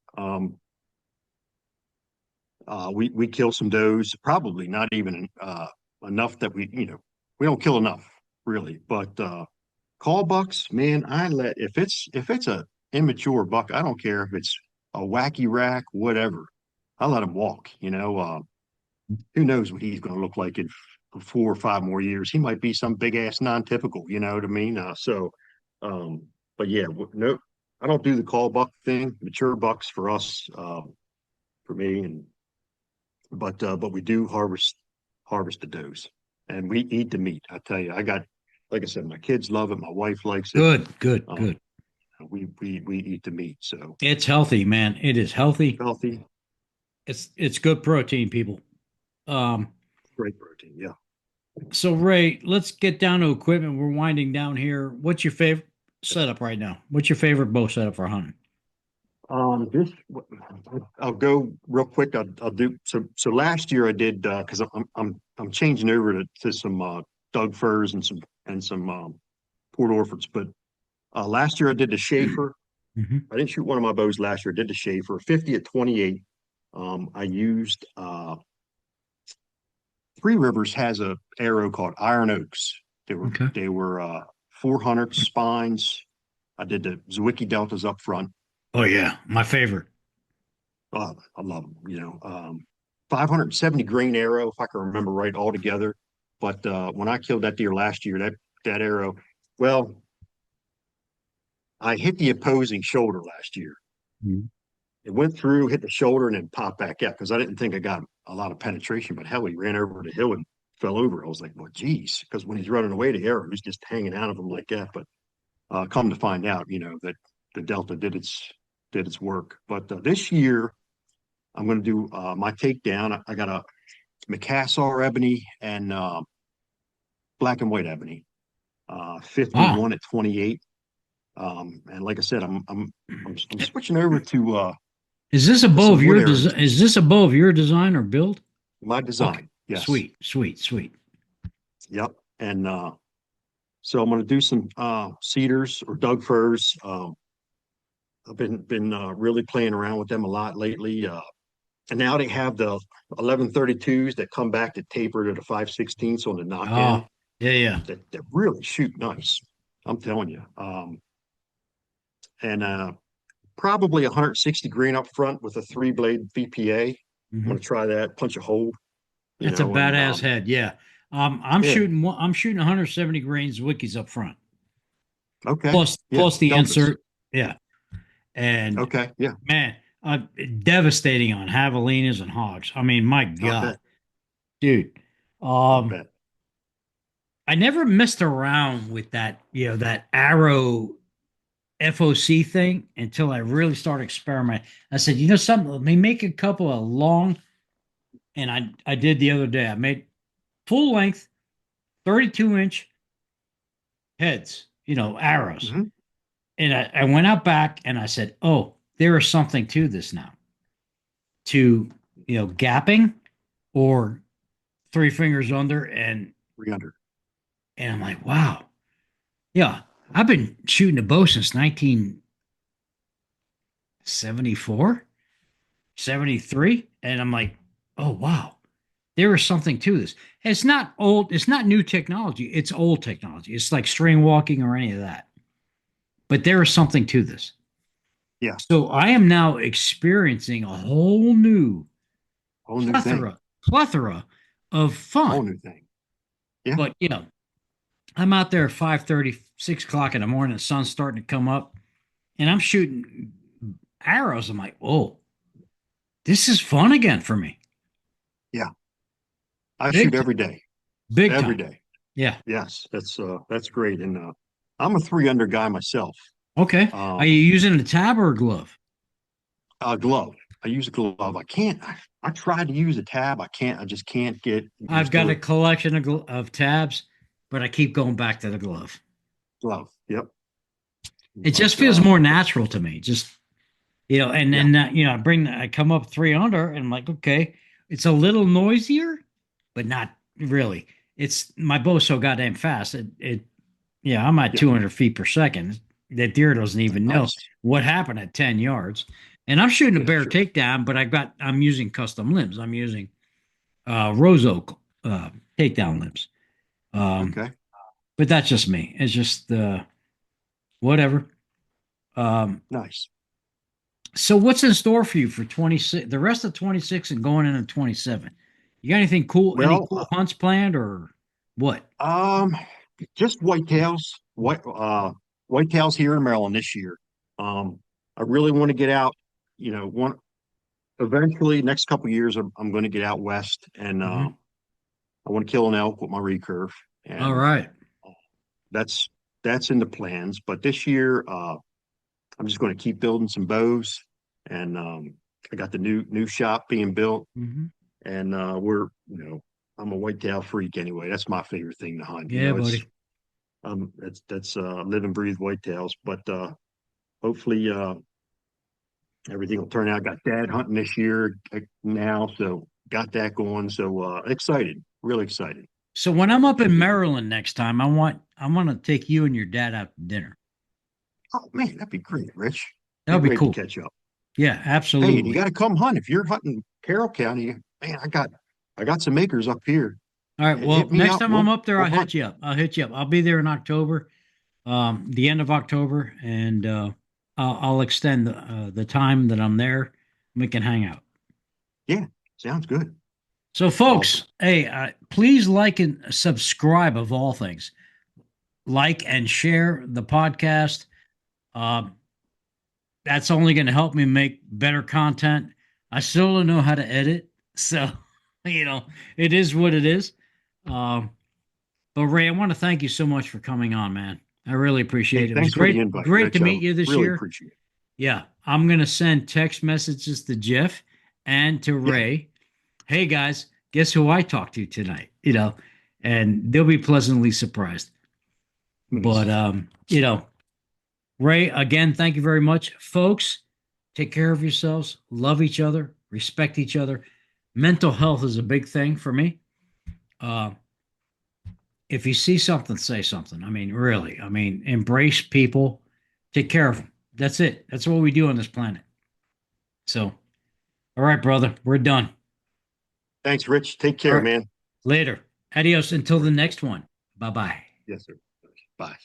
Speaker 2: We kill some does, probably not even enough that we don't kill enough really. But call bucks, man, if it's a immature buck, I don't care if it's a wacky rack, whatever. I let him walk. Who knows what he's going to look like in 4 or 5 more years? He might be some big ass non-typical. You know what I mean? Um, but yeah, no, I don't do the call buck thing. Mature bucks for us, for me, but we do harvest the does, and we eat the meat. I tell you, like I said, my kids love it. My wife likes it.
Speaker 1: Good, good,
Speaker 2: Um,
Speaker 1: good.
Speaker 2: we eat the meat, so
Speaker 1: It's healthy, man. It is healthy.
Speaker 2: healthy,
Speaker 1: It's good protein, people. Um,
Speaker 2: great protein. Yeah.
Speaker 1: so Ray, let's get down to equipment. We're winding down here. What's your favorite setup right now? What's your favorite bow setup for hunting?
Speaker 2: This I'll go real quick. I'll do so. Last year I did because I'm changing over to some Doug furs and some Port Orfords. But last year I did the Schaefer.
Speaker 1: Mhm.
Speaker 2: I didn't shoot one of my bows last year. I did the Schaefer 50 at 28. I used Three Rivers has a arrow called Iron Oaks.
Speaker 1: Okay.
Speaker 2: They were 400 spines. I did the Zwicky Deltas up front.
Speaker 1: Oh yeah, my favorite.
Speaker 2: I love them, 570 grain arrow, if I can remember right, altogether. But when I killed that deer last year, that arrow, well, I hit the opposing shoulder last year.
Speaker 1: Mhm.
Speaker 2: It went through, hit the shoulder, and then popped back up because I didn't think I got a lot of penetration. But hell, he ran over the hill and fell over. I was like, well, geez, because when he's running away, the arrow was just hanging out of him like that. But come to find out, that the Delta did its work. But this year, I'm going to do my takedown. I got a Macassar ebony and black and white ebony,
Speaker 1: Wow.
Speaker 2: 51 at 28. And like I said, I'm switching over to
Speaker 1: Is this above
Speaker 2: some wood
Speaker 1: your
Speaker 2: arrows.
Speaker 1: design? Is this above your design or build?
Speaker 2: My
Speaker 1: Okay.
Speaker 2: design, yes,
Speaker 1: Sweet, sweet, sweet.
Speaker 2: yep. And so I'm going to do some cedars or Doug firs. I've been really playing around with them a lot lately. And now they have the 1132s that come back to taper to the 5/16 on the knock
Speaker 1: Oh,
Speaker 2: end
Speaker 1: yeah, yeah.
Speaker 2: that really shoot nice. I'm telling you. And probably 160 grain up front with a 3-blade VPA. I'm
Speaker 1: Hmm.
Speaker 2: going to try that, punch a hole,
Speaker 1: That's a
Speaker 2: and
Speaker 1: badass head. Yeah.
Speaker 2: yeah,
Speaker 1: I'm shooting 170 grains wikis up front,
Speaker 2: okay,
Speaker 1: plus
Speaker 2: yeah,
Speaker 1: the
Speaker 2: deltas,
Speaker 1: insert. Yeah. And
Speaker 2: okay, yeah,
Speaker 1: man, devastating on javelinas and hogs. I mean, my
Speaker 2: I
Speaker 1: God,
Speaker 2: bet,
Speaker 1: dude.
Speaker 2: I
Speaker 1: Um,
Speaker 2: bet,
Speaker 1: I never messed around with that, that arrow FOC thing until I really started experimenting. I said, something, let me make a couple of long, and I did the other day. I made full length, 32-inch heads, arrows.
Speaker 2: hmm
Speaker 1: And I went out back and I said, oh, there is something to this now. To, gapping or three fingers under, and
Speaker 2: 300.
Speaker 1: I'm like, wow. Yeah. I've been shooting a bow since 1974, 73. And I'm like, oh wow. There is something to this. It's not old, it's not new technology, it's old technology. It's like string walking or any of that. But there is something to this.
Speaker 2: Yeah,
Speaker 1: So I am now experiencing a whole new
Speaker 2: whole new thing,
Speaker 1: plethora of
Speaker 2: whole
Speaker 1: fun.
Speaker 2: new thing. Yeah,
Speaker 1: But I'm out there at 5:30, 6 o'clock in the morning, the sun's starting to come up, and I'm shooting arrows. I'm like, oh, this is fun again for me.
Speaker 2: yeah. I
Speaker 1: Big
Speaker 2: shoot
Speaker 1: time.
Speaker 2: every day,
Speaker 1: Big
Speaker 2: every
Speaker 1: time.
Speaker 2: day.
Speaker 1: Yeah.
Speaker 2: Yes, that's great. And I'm a 3 under guy myself.
Speaker 1: Okay. Are you
Speaker 2: Um,
Speaker 1: using a tab or a glove?
Speaker 2: glove. I use a glove. I can't. I tried to use a tab. I can't. I just can't get
Speaker 1: I've
Speaker 2: used
Speaker 1: got
Speaker 2: to
Speaker 1: a
Speaker 2: it.
Speaker 1: collection of tabs, but I keep going back to the glove.
Speaker 2: Glove. Yep.
Speaker 1: It just
Speaker 2: But
Speaker 1: feels more natural to me. Just, and
Speaker 2: yeah,
Speaker 1: then, I come up 3 under and I'm like, okay, it's a little noisier, but not really. It's my bow's so goddamn fast. Yeah, I'm at
Speaker 2: yeah.
Speaker 1: 200 feet per second. That deer doesn't even know
Speaker 2: Nice.
Speaker 1: what happened at 10 yards. And I'm shooting a
Speaker 2: Yeah,
Speaker 1: bear
Speaker 2: sure.
Speaker 1: takedown, but I'm using custom limbs. I'm using rose oak takedown limbs. Um,
Speaker 2: Okay.
Speaker 1: but that's just me. It's just whatever. Um,
Speaker 2: Nice.
Speaker 1: so what's in store for you for 26, the rest of 26 and going into 27? You got anything cool, any
Speaker 2: Well,
Speaker 1: cool hunts planned or what?
Speaker 2: just whitetails here in Maryland this year. I really want to get out. One eventually next couple of years, I'm going to get out west, and
Speaker 1: Hmm.
Speaker 2: I want to kill an elk with my recurve,
Speaker 1: All
Speaker 2: and
Speaker 1: right.
Speaker 2: that's that's in the plans. But this year, I'm just going to keep building some bows, and I got the new shop being built,
Speaker 1: Hmm.
Speaker 2: and I'm a whitetail freak anyway. That's my favorite thing to hunt.
Speaker 1: Yeah,
Speaker 2: It's
Speaker 1: buddy.
Speaker 2: that's live and breathe whitetails. But hopefully, everything will turn out. Got dad hunting this year now, so got that going. So excited, really excited.
Speaker 1: So when I'm up in Maryland next time, I want to take you and your dad out to dinner.
Speaker 2: Oh man, that'd be great, Rich.
Speaker 1: That
Speaker 2: Be
Speaker 1: would be
Speaker 2: great to
Speaker 1: cool.
Speaker 2: catch up.
Speaker 1: Yeah,
Speaker 2: Hey, and you
Speaker 1: absolutely.
Speaker 2: got to come hunt if you're hunting Carroll County. Man, I got some acres up here.
Speaker 1: All right.
Speaker 2: Hit
Speaker 1: Well,
Speaker 2: me
Speaker 1: next
Speaker 2: up.
Speaker 1: time I'm up there,
Speaker 2: We'll
Speaker 1: I'll
Speaker 2: hunt.
Speaker 1: hit you up. I'll hit you up. I'll be there in October, the end of October, and I'll extend the time that I'm there. We can hang out.
Speaker 2: Yeah, sounds good.
Speaker 1: So, folks,
Speaker 2: Awesome.
Speaker 1: hey, please like and subscribe of all things. Like and share the podcast. Uh, that's only going to help me make better content. I still don't know how to edit, so it is what it is. Um, but Ray, I want to thank you so much for coming on, man. I really appreciate
Speaker 2: Hey,
Speaker 1: it. It was
Speaker 2: thanks for the
Speaker 1: great,
Speaker 2: invite,
Speaker 1: great to
Speaker 2: Rich. I
Speaker 1: meet you this
Speaker 2: really
Speaker 1: year.
Speaker 2: appreciate it.
Speaker 1: Yeah, I'm gonna send text messages to Jeff and to
Speaker 2: Yeah.
Speaker 1: Ray. Hey guys, guess who I talked to tonight? And they'll be pleasantly surprised.
Speaker 2: Nice.
Speaker 1: But Ray, again, thank you very much, folks. Take care of yourselves, love each other, respect each other. Mental health is a big thing for me. Uh, if you see something, say something. I mean, really. I mean, embrace people, take care of them. That's it. That's what we do on this planet. So, all right, brother, we're done.
Speaker 2: Thanks, Rich. Take
Speaker 1: All
Speaker 2: care,
Speaker 1: right,
Speaker 2: man.
Speaker 1: later. Adios until the next one. Bye bye.
Speaker 2: Yes, sir. Bye.